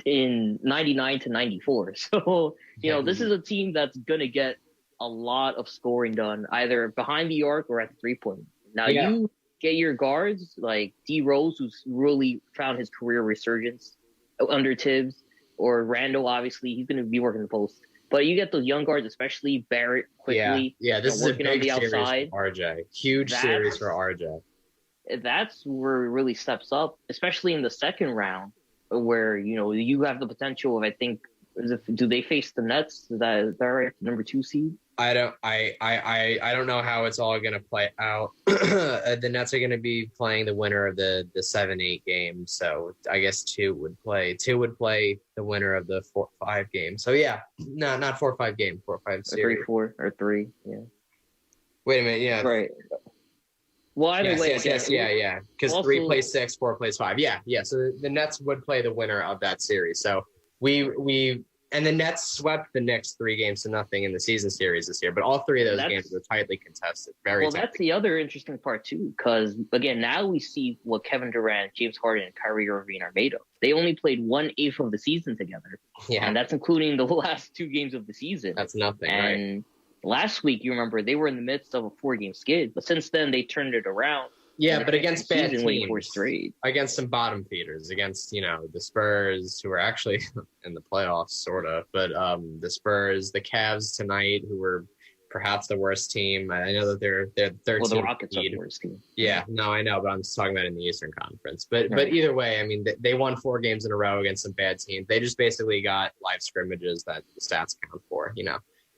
in 99-94. So this is a team that's gonna get a lot of scoring done either behind the arc or at the 3-point. Now, you get your guards like D Rose, who's really found his career resurgence under Tibbs, or Randall, obviously, he's going to be working the post. But you get those young guards, especially Barrett, quickly. Yeah, this is a big series outside. for RJ. Huge series for RJ. That's where it really steps up, especially in the second round, where, you have the potential of, I think, do they face the Nets? Is that right? Number 2 seed? I don't know how it's all going to play out. The Nets are going to be playing the winner of the 7-8 game. So I guess 2 would play the winner of the 4-5 game. So yeah, no, not 4-5 game, 4-5 series. 3-4 or 3. Yeah. Wait a minute. Yeah. Right. Well, either way. Yes. Yeah. Because 3 plays 6, 4 plays 5. Yeah. So the Nets would play the winner of that series. So and the Nets swept the Knicks 3-0 in the season series this year, but all 3 of those games were tightly contested. That's the other interesting part too, because again, now we see what Kevin Durant, James Harden, and Kyrie Irving are made of. They only played 1/8 of the season together, and that's including the last 2 games of the season. That's nothing, and last week, you remember, they were in the midst of a 4-game skid, but since then they turned it around. Yeah, but against bad teams, straight. Against some bottom feeders, against the Spurs, who are actually in the playoffs, sort of, but the Spurs, the Cavs tonight, who were perhaps the worst team. I know that they're 13th. Well, the Rockets are the worst team. Yeah, no, I know, but I'm just talking about in the Eastern Conference. But either way, I mean, they won 4 games in a row against some bad teams. They just basically got live scrimmages that the stats count for,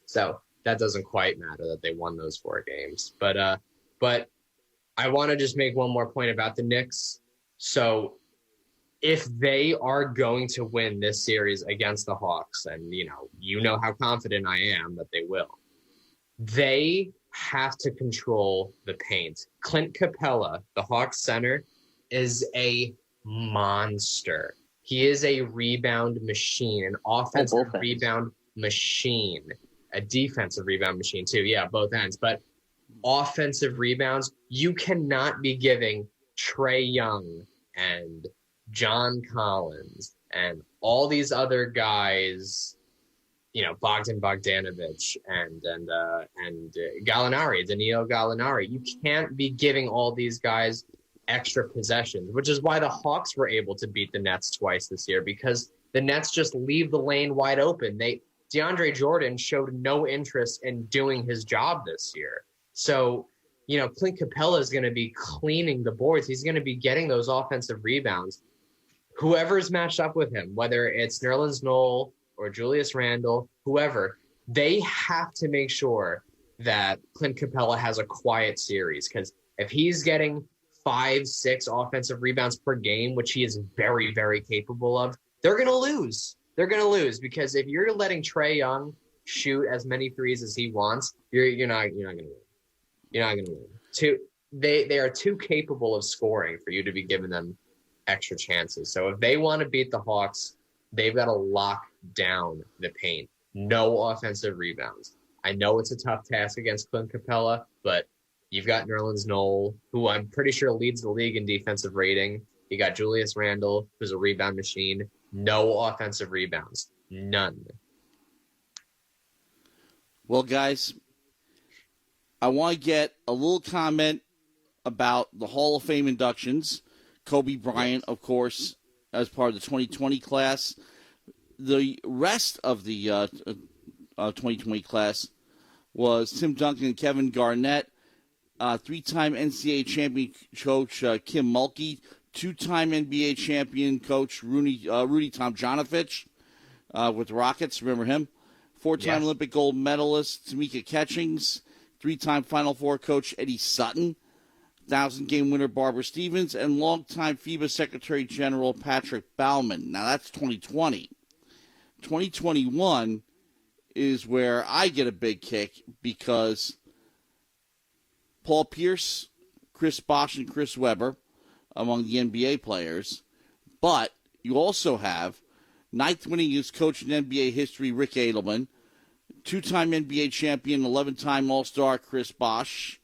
So that doesn't quite matter that they won those 4 games, but I want to just make one more point about the Knicks. So if they are going to win this series against the Hawks, and you know how confident I am that they will, they have to control the paint. Clint Capella, the Hawks center, is a monster. He is a rebound machine, an offensive rebound machine, a defensive rebound machine too. Yeah, both ends. But offensive rebounds, you cannot be giving Trae Young and John Collins and all these other guys, Bogdan Bogdanovic and Gallinari, Danilo Gallinari. You can't be giving all these guys extra possessions, which is why the Hawks were able to beat the Nets twice this year, because the Nets just leave the lane wide open. DeAndre Jordan showed no interest in doing his job this year. So, Clint Capella is going to be cleaning the boards. He's going to be getting those offensive rebounds. Whoever's matched up with him, whether it's Nerlens Noel or Julius Randle, whoever, they have to make sure that Clint Capella has a quiet series, because if he's getting 5-6 offensive rebounds per game, which he is very, very capable of, they're going to lose. They're going to lose, because if you're letting Trae Young shoot as many threes as he wants, you're not going to win. You're not going to win. They are too capable of scoring for you to be giving them extra chances. So if they want to beat the Hawks, they've got to lock down the paint. No offensive rebounds. I know it's a tough task against Clint Capella, but you've got Nerlens Noel, who I'm pretty sure leads the league in defensive rating. You got Julius Randle, who's a rebound machine. No offensive rebounds. None. Well, guys, I want to get a little comment about the Hall of Fame inductions. Kobe Bryant, of course, as part of the 2020 class. The rest of the 2020 class was Tim Duncan and Kevin Garnett, three-time NCAA champion coach Kim Mulkey, two-time NBA champion coach Rudy Tomjanovich with the Rockets. Remember him? Four-time Olympic gold medalist Tamika Catchings, three-time Final Four coach Eddie Sutton, 1,000-game winner Barbara Stevens, and longtime FIBA Secretary General Patrick Baumann. Now, that's 2020. 2021 is where I get a big kick, because Paul Pierce, Chris Bosh, and Chris Webber among the NBA players. But you also have ninth winningest coach in NBA history, Rick Adelman, two-time NBA champion, 11-time All-Star Chris Bosh,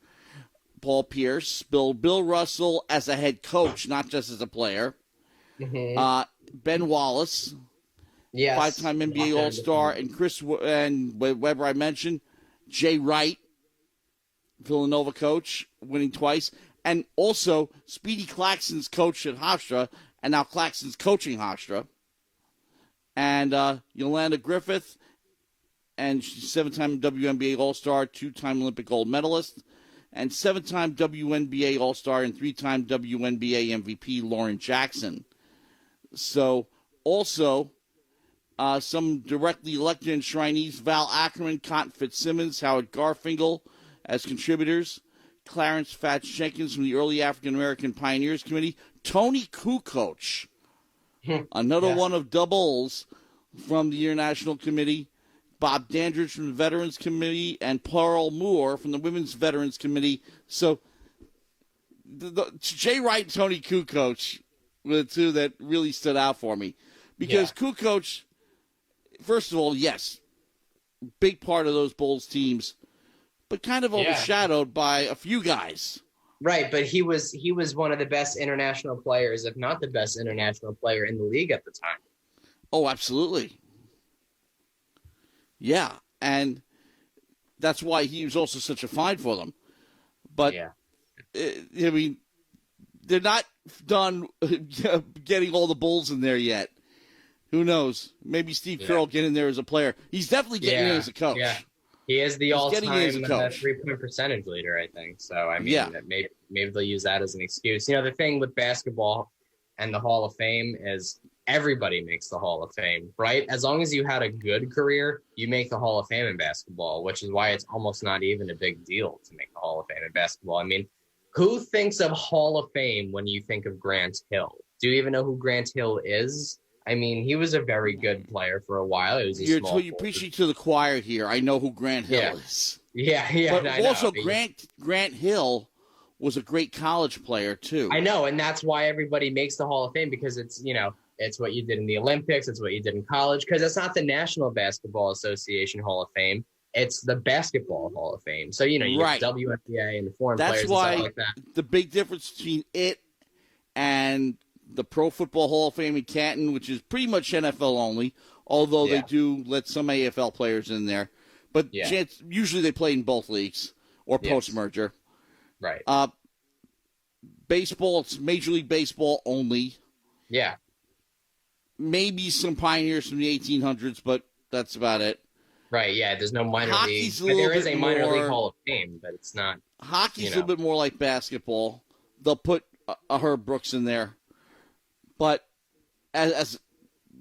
Paul Pierce, Bill Russell as a head coach, not just as a player, Ben Wallace, five-time NBA All-Star, and Webber I mentioned, Jay Wright, Villanova coach, winning twice, and also Speedy Claxton's coach at Hofstra, and now Claxton's coaching Hofstra, and Yolanda Griffith, and seven-time WNBA All-Star, two-time Olympic gold medalist, and seven-time WNBA All-Star and three-time WNBA MVP Lauren Jackson. So, also, some directly elected enshrinees: Val Ackerman, Cotton Fitzsimmons, Howard Garfinkel as contributors, Clarence Fats Jenkins from the Early African American Pioneers Committee, Tony Kukoc, another one of doubles from the International Committee, Bob Dandridge from the Veterans Committee, and Pearl Moore from the Women's Veterans Committee. So, Jay Wright and Tony Kukoc were the two that really stood out for me. Because Kukoc, first of all, yes, big part of those Bulls teams, but kind of overshadowed by a few guys. Right, but he was one of the best international players, if not the best international player in the league at the time. Oh, absolutely. Yeah, and that's why he was also such a find for them. But, I mean, they're not done getting all the Bulls in there yet. Who knows? Maybe Steve Kerr will get in there as a player. He's definitely getting in as a coach. Yeah. He is the all-time three-point percentage leader, I think. So, I mean, maybe they'll use that as an excuse. The thing with basketball and the Hall of Fame is everybody makes the Hall of Fame, right? As long as you had a good career, you make the Hall of Fame in basketball, which is why it's almost not even a big deal to make the Hall of Fame in basketball. I mean, who thinks of Hall of Fame when you think of Grant Hill? Do you even know who Grant Hill is? I mean, he was a very good player for a while. You're preaching to the choir here. I know who Grant Hill is. Yeah. But also, Grant Hill was a great college player, too. I know, and that's why everybody makes the Hall of Fame, because it's, it's what you did in the Olympics, it's what you did in college, because it's not the National Basketball Association Hall of Fame. It's the Basketball Hall of Fame. So, you have WNBA and the foreign players and stuff like that. The big difference between it and the Pro Football Hall of Fame in Canton, which is pretty much NFL only, although they do let some AFL players in there. But usually they play in both leagues or post-merger. Right. Baseball, it's Major League Baseball only. Yeah. Maybe some pioneers from the 1800s, but that's about it. Right, yeah, there's no minor Hockey's league. There is a minor more, league Hall of Fame, but it's not. Hockey's a little bit more like basketball. They'll put a Herb Brooks in there, but as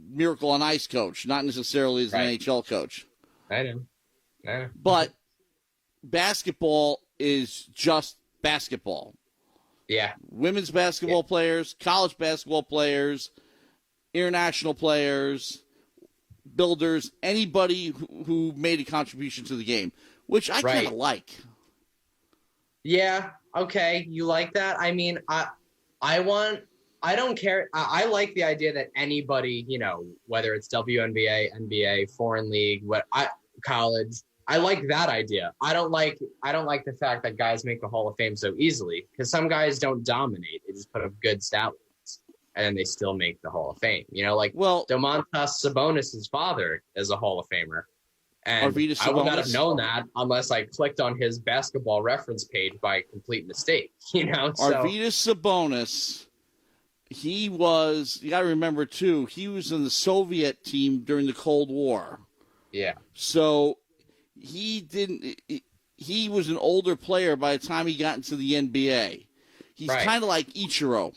Miracle on Ice coach, not necessarily as an NHL coach. I know. But basketball is just basketball. Yeah. Women's basketball players, college basketball players, international players, builders, anybody who made a contribution to the game, which I kind of like. Yeah, okay, you like that? I mean, I don't care. I like the idea that anybody, whether it's WNBA, NBA, foreign league, college, I like that idea. I don't like the fact that guys make the Hall of Fame so easily, because some guys don't dominate. They just put up good stat lines, and then they still make the Hall of Fame. Domantas Sabonis' father is a Hall of Famer. And I would not have known that unless I clicked on his basketball reference page by complete mistake, Arvydas Sabonis, you got to remember, too, he was in the Soviet team during the Cold War. Yeah. So he was an older player by the time he got into the NBA. He's kind of like Ichiro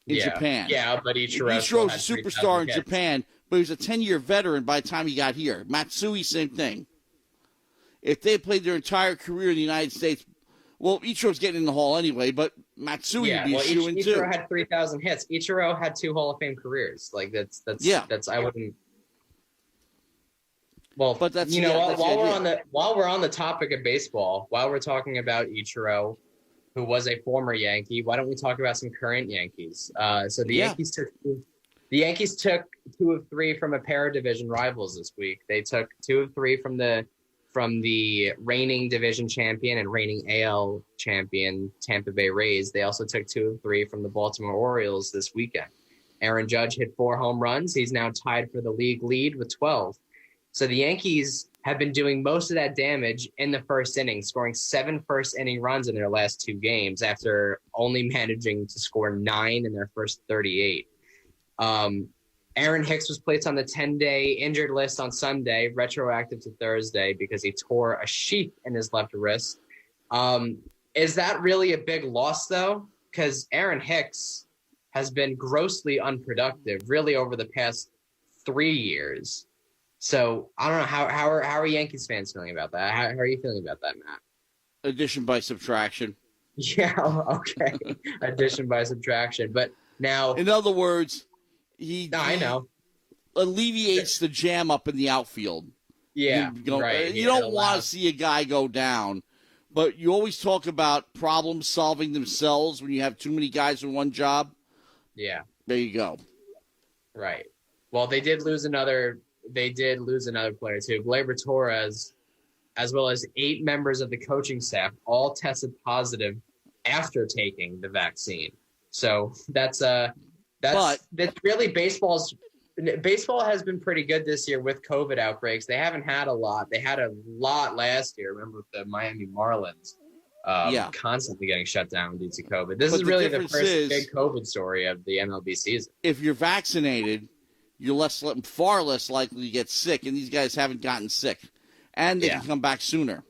in Japan. Yeah, but Ichiro's a superstar in Japan, but he was a 10-year veteran by the time he got here. Matsui, same thing. If they played their entire career in the United States, well, Ichiro's getting in the Hall anyway, but Matsui would be shooing too. Ichiro had 3,000 hits. Ichiro had 2 Hall of Fame careers. Like that's I wouldn't. Well, but that's while we're on the topic of baseball, while we're talking about Ichiro, who was a former Yankee, why don't we talk about some current Yankees? So the Yankees took 2 of 3 from a pair of division rivals this week. They took 2 of 3 from the reigning division champion and reigning AL champion Tampa Bay Rays. They also took 2 of 3 from the Baltimore Orioles this weekend. Aaron Judge hit 4 home runs. He's now tied for the league lead with 12. So the Yankees have been doing most of that damage in the first inning, scoring 7 first-inning runs in their last 2 games after only managing to score 9 in their first 38. Aaron Hicks was placed on the 10-day injured list on Sunday, retroactive to Thursday, because he tore a sheath in his left wrist. Is that really a big loss, though? Because Aaron Hicks has been grossly unproductive, really, over the past 3 years. So I don't know how are Yankees fans feeling about that? How are you feeling about that, Matt? Addition by subtraction. Yeah, okay. Addition by subtraction. But now, in other words, I know, alleviates the jam up in the outfield. Yeah, You don't want to see a guy go down, but you always talk about problems solving themselves when you have too many guys in one job. Yeah, there you go. Right. Well, they did lose another player too. Gleyber Torres, as well as 8 members of the coaching staff, all tested positive after taking the vaccine. So that's really baseball has been pretty good this year with COVID outbreaks. They haven't had a lot. They had a lot last year. Remember with the Miami Marlins constantly getting shut down due to COVID. This is really the first big COVID story of the MLB season. If you're vaccinated, you're far less likely to get sick, and these guys haven't gotten sick, and they can come back sooner,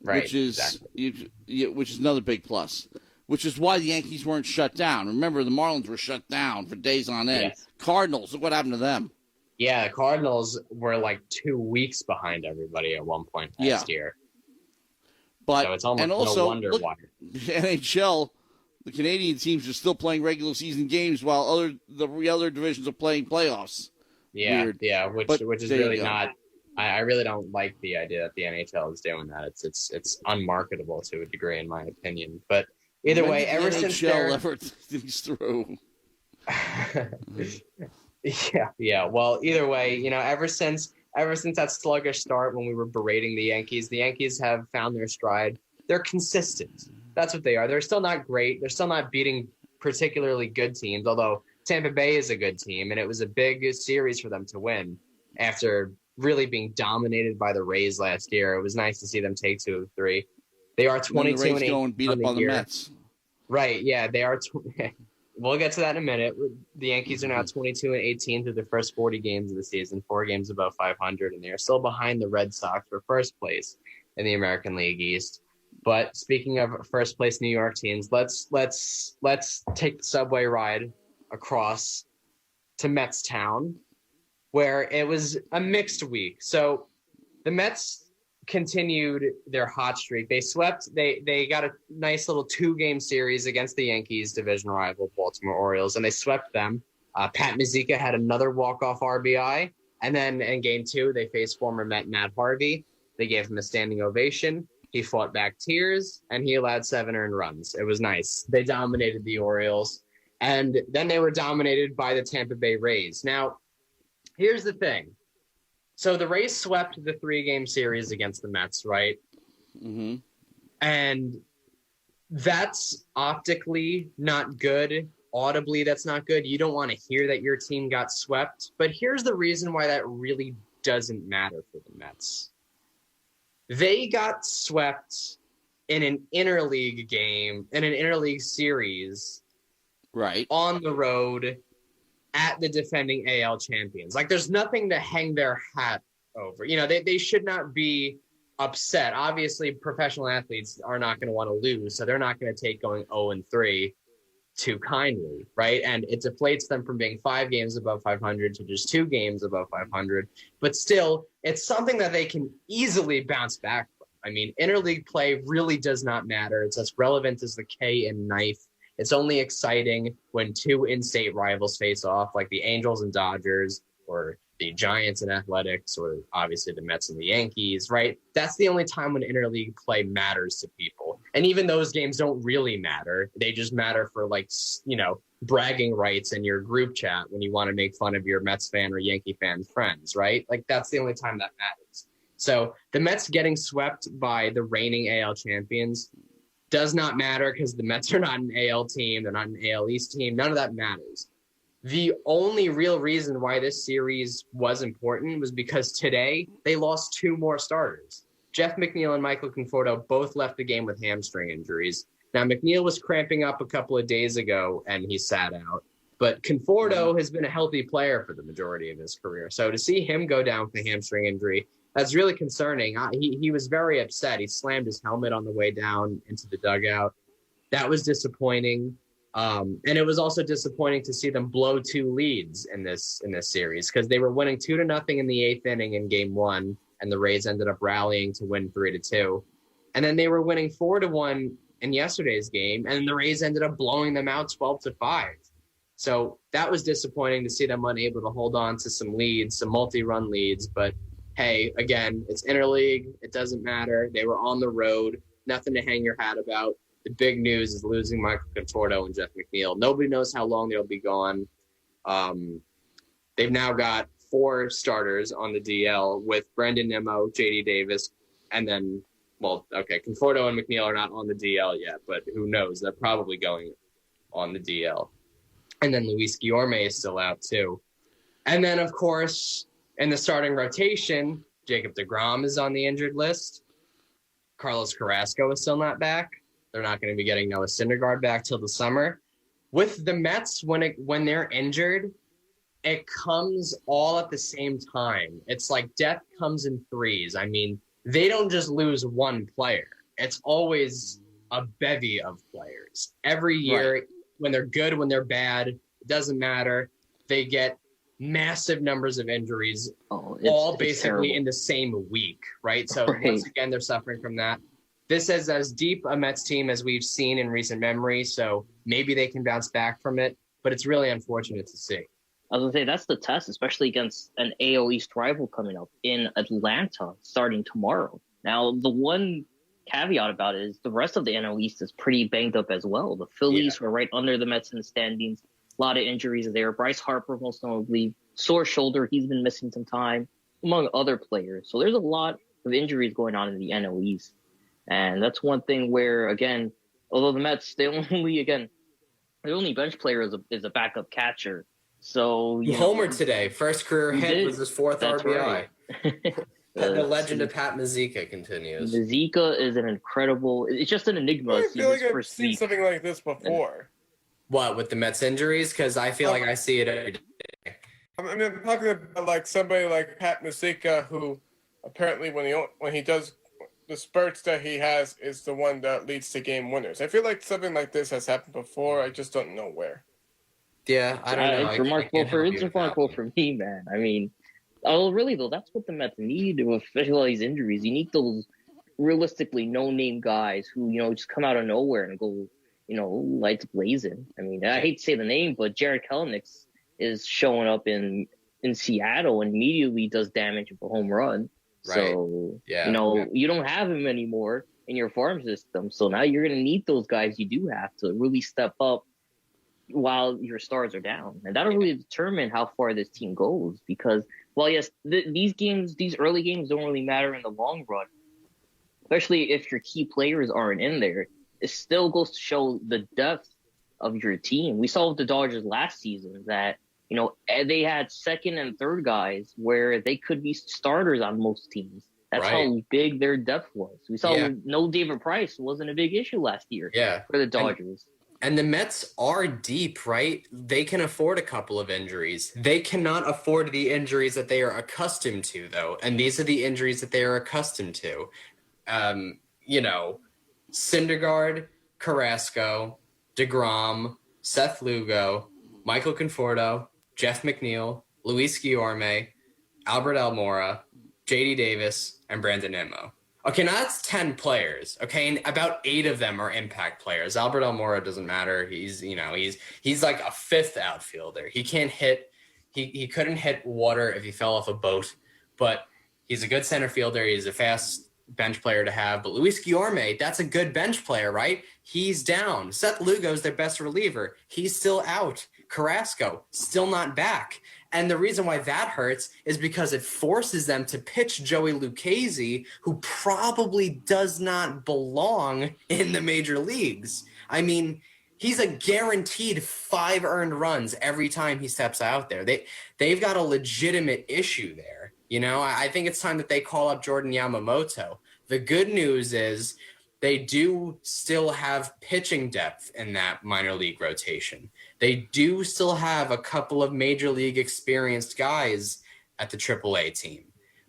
right? Which is another big plus. Which is why the Yankees weren't shut down. Remember, the Marlins were shut down for days on end. Yes. Cardinals, look what happened to them. Yeah, the Cardinals were like 2 weeks behind everybody at one point last year. But so it's almost no wonder why. The NHL. The Canadian teams are still playing regular season games while the other divisions are playing playoffs. Yeah, weird. Yeah, which is really not. I really don't like the idea that the NHL is doing that. It's unmarketable to a degree, in my opinion. But either way, ever since NHL ever thinks through. Yeah. Well, either way, ever since that sluggish start when we were berating the Yankees have found their stride. They're consistent. That's what they are. They're still not great. They're still not beating particularly good teams, although Tampa Bay is a good team, and it was a big series for them to win after really being dominated by the Rays last year. It was nice to see them take 2 of 3. They are 22 and 8 go and beat up on the Mets. Right, yeah, they are. We'll get to that in a minute. The Yankees are now 22 and 18 through the first 40 games of the season, 4 games above 500, and they are still behind the Red Sox for first place in the American League East. But speaking of first place New York teams, let's take the subway ride across to Mets Town, where it was a mixed week. So the Mets continued their hot streak. They swept. They got a nice little 2-game series against the Yankees, division rival Baltimore Orioles, and they swept them. Pat Mazika had another walk-off RBI, and then in Game 2, they faced former Met Matt Harvey. They gave him a standing ovation. He fought back tears, and he allowed 7 earned runs. It was nice. They dominated the Orioles, and then they were dominated by the Tampa Bay Rays. Now, here's the thing. So the Rays swept the 3-game series against the Mets, right? Mm-hmm. And that's optically not good. Audibly, that's not good. You don't want to hear that your team got swept. But here's the reason why that really doesn't matter for the Mets. They got swept in an interleague game, in an interleague series, right, on the road at the defending AL champions. Like, there's nothing to hang their hat over. You know, they should not be upset. Obviously, professional athletes are not going to want to lose, so they're not going to take going 0-3 too kindly, right? And it deflates them from being 5 games above 500 to just 2 games above 500. But still, it's something that they can easily bounce back from. I mean, interleague play really does not matter. It's as relevant as the K in knife. It's only exciting when 2 in-state rivals face off, like the Angels and Dodgers, or the Giants and Athletics, or obviously the Mets and the Yankees, right? That's the only time when interleague play matters to people. And even those games don't really matter. They just matter for, like, you know, bragging rights in your group chat when you want to make fun of your Mets fan or Yankee fan friends, right? Like, that's the only time that matters. So the Mets getting swept by the reigning AL champions does not matter because the Mets are not an AL team. They're not an AL East team. None of that matters. The only real reason why this series was important was because today they lost 2 more starters. Jeff McNeil and Michael Conforto both left the game with hamstring injuries. Now, McNeil was cramping up a couple of days ago, and he sat out. But Conforto has been a healthy player for the majority of his career. So to see him go down with a hamstring injury, that's really concerning. He was very upset. He slammed his helmet on the way down into the dugout. That was disappointing. And it was also disappointing to see them blow 2 leads in this series because they were winning 2-0 in the 8th inning in Game 1, and the Rays ended up rallying to win 3-2. And then they were winning 4-1 in yesterday's game, and the Rays ended up blowing them out 12-5. So that was disappointing to see them unable to hold on to some leads, some multi-run leads. But hey, again, it's interleague. It doesn't matter. They were on the road. Nothing to hang your hat about. The big news is losing Michael Conforto and Jeff McNeil. Nobody knows how long they'll be gone. They've now got 4 starters on the DL with Brendan Nimmo, J.D. Davis, and then, well, okay, Conforto and McNeil are not on the DL yet, but who knows? They're probably going on the DL. And then Luis Guillorme is still out too. And then, of course, in the starting rotation, Jacob deGrom is on the injured list. Carlos Carrasco is still not back. They're not going to be getting Noah Syndergaard back till the summer. With the Mets, when they're injured, it comes all at the same time. It's like death comes in threes. I mean, they don't just lose one player. It's always a bevy of players. Every year, right, when they're good, when they're bad, it doesn't matter. They get massive numbers of injuries, all basically in the same week, right? So once again, they're suffering from that. This is as deep a Mets team as we've seen in recent memory, so maybe they can bounce back from it, but it's really unfortunate to see. I was going to say, that's the test, especially against an AL East rival coming up in Atlanta starting tomorrow. Now, the one caveat about it is the rest of the NL East is pretty banged up as well. The Phillies were right under the Mets in the standings. A lot of injuries there. Bryce Harper, most notably, sore shoulder. He's been missing some time, among other players. So there's a lot of injuries going on in the NL East. And that's one thing where, again, although the Mets, they only, again, their only bench player is a backup catcher. So He homered today. First career hit was his 4th That's RBI. right. The legend of Pat Mazika continues. Mazika is an incredible. It's just an enigma. I feel like I've seen something like this before. What, with the Mets injuries? Because I feel like I see it every day. I mean, I'm talking about like somebody like Pat Mazika, who apparently when he does the spurts that he has is the one that leads to game winners. I feel like something like this has happened before. I just don't know where. Yeah, I don't know. It's remarkable for me, man. I mean, really though, that's what the Mets need with all these injuries. You need those realistically no-name guys who just come out of nowhere and go, lights blazing. I mean, I hate to say the name, but Jared Kelenic is showing up in Seattle and immediately does damage with a home run. Right. So you don't have him anymore in your farm system. So now you're going to need those guys you do have to really step up while your stars are down. And that'll really determine how far this team goes because, yes, these early games don't really matter in the long run, especially if your key players aren't in there. It still goes to show the depth of your team. We saw with the Dodgers last season that, they had second and third guys where they could be starters on most teams. That's how big their depth was. We saw no David Price wasn't a big issue last year for the Dodgers. And the Mets are deep, right? They can afford a couple of injuries. They cannot afford the injuries that they are accustomed to, though. And these are the injuries that they are accustomed to. Syndergaard, Carrasco, DeGrom, Seth Lugo, Michael Conforto, Jeff McNeil, Luis Guillorme, Albert Almora, J.D. Davis, and Brandon Nimmo. Okay, now that's 10 players, okay? And about 8 of them are impact players. Albert Almora doesn't matter. He's like a 5th outfielder. He can't hit. He couldn't hit water if he fell off a boat, but he's a good center fielder. He's a fast bench player to have. But Luis Guillorme, that's a good bench player, right? He's down. Seth Lugo's their best reliever. He's still out. Carrasco, still not back. And the reason why that hurts is because it forces them to pitch Joey Lucchesi, who probably does not belong in the major leagues. I mean, he's a guaranteed 5 earned runs every time he steps out there. They've got a legitimate issue there. I think it's time that they call up Jordan Yamamoto. The good news is they do still have pitching depth in that minor league rotation. They do still have a couple of major league experienced guys at the AAA team,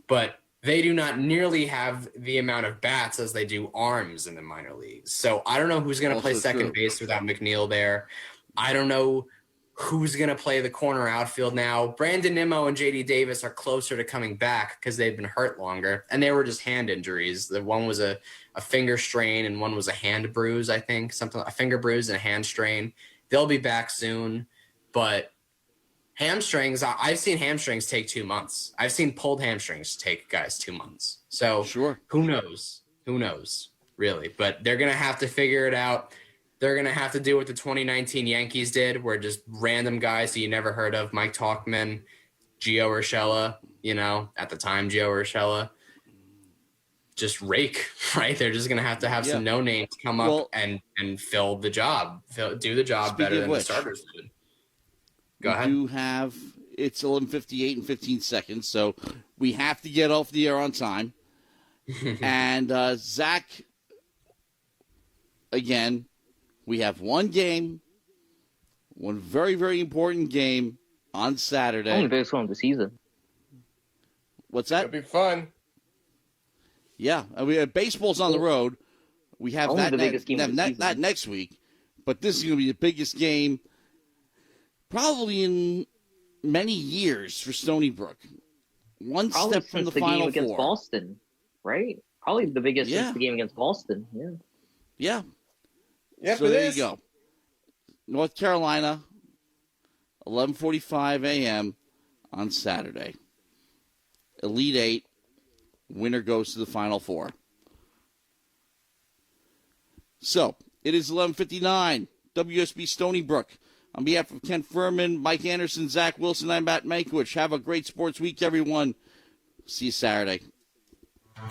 but they do not nearly have the amount of bats as they do arms in the minor leagues. So I don't know who's going to play second base without McNeil there. I don't know who's going to play the corner outfield now. Brandon Nimmo and J.D. Davis are closer to coming back because they've been hurt longer, and they were just hand injuries. The one was a finger strain and one was a hand bruise, I think, a finger bruise and a hand strain. They'll be back soon, but hamstrings, I've seen hamstrings take 2 months. I've seen pulled hamstrings take guys 2 months. So who knows? Who knows, really? But they're going to have to figure it out. They're going to have to do what the 2019 Yankees did, where just random guys that you never heard of, Mike Tauchman, Gio Urshela, at the time Gio Urshela, just rake, right? They're just going to have some no-names come up and fill the job, do the job better than the starters did. Go ahead. It's 11:58 and 15 seconds, so we have to get off the air on time. And Zach, again, we have one game, one very, very important game on Saturday. Only the biggest one of the season. What's that? It'll be fun. Yeah, baseball's on the road. We have Only that, the biggest game of the season. Not next week, but this is going to be the biggest game probably in many years for Stony Brook. One step from the Final Four. Against Boston, right? Probably the biggest since the game against Boston. Yeah. Yep, so there you go. North Carolina, 11:45 a.m. on Saturday. Elite Eight. Winner goes to the Final Four. So, it is 11:59. WUSB Stony Brook. On behalf of Ken Furman, Mike Anderson, Zach Wilson, I'm Matt Mankiewicz. Have a great sports week, everyone. See you Saturday.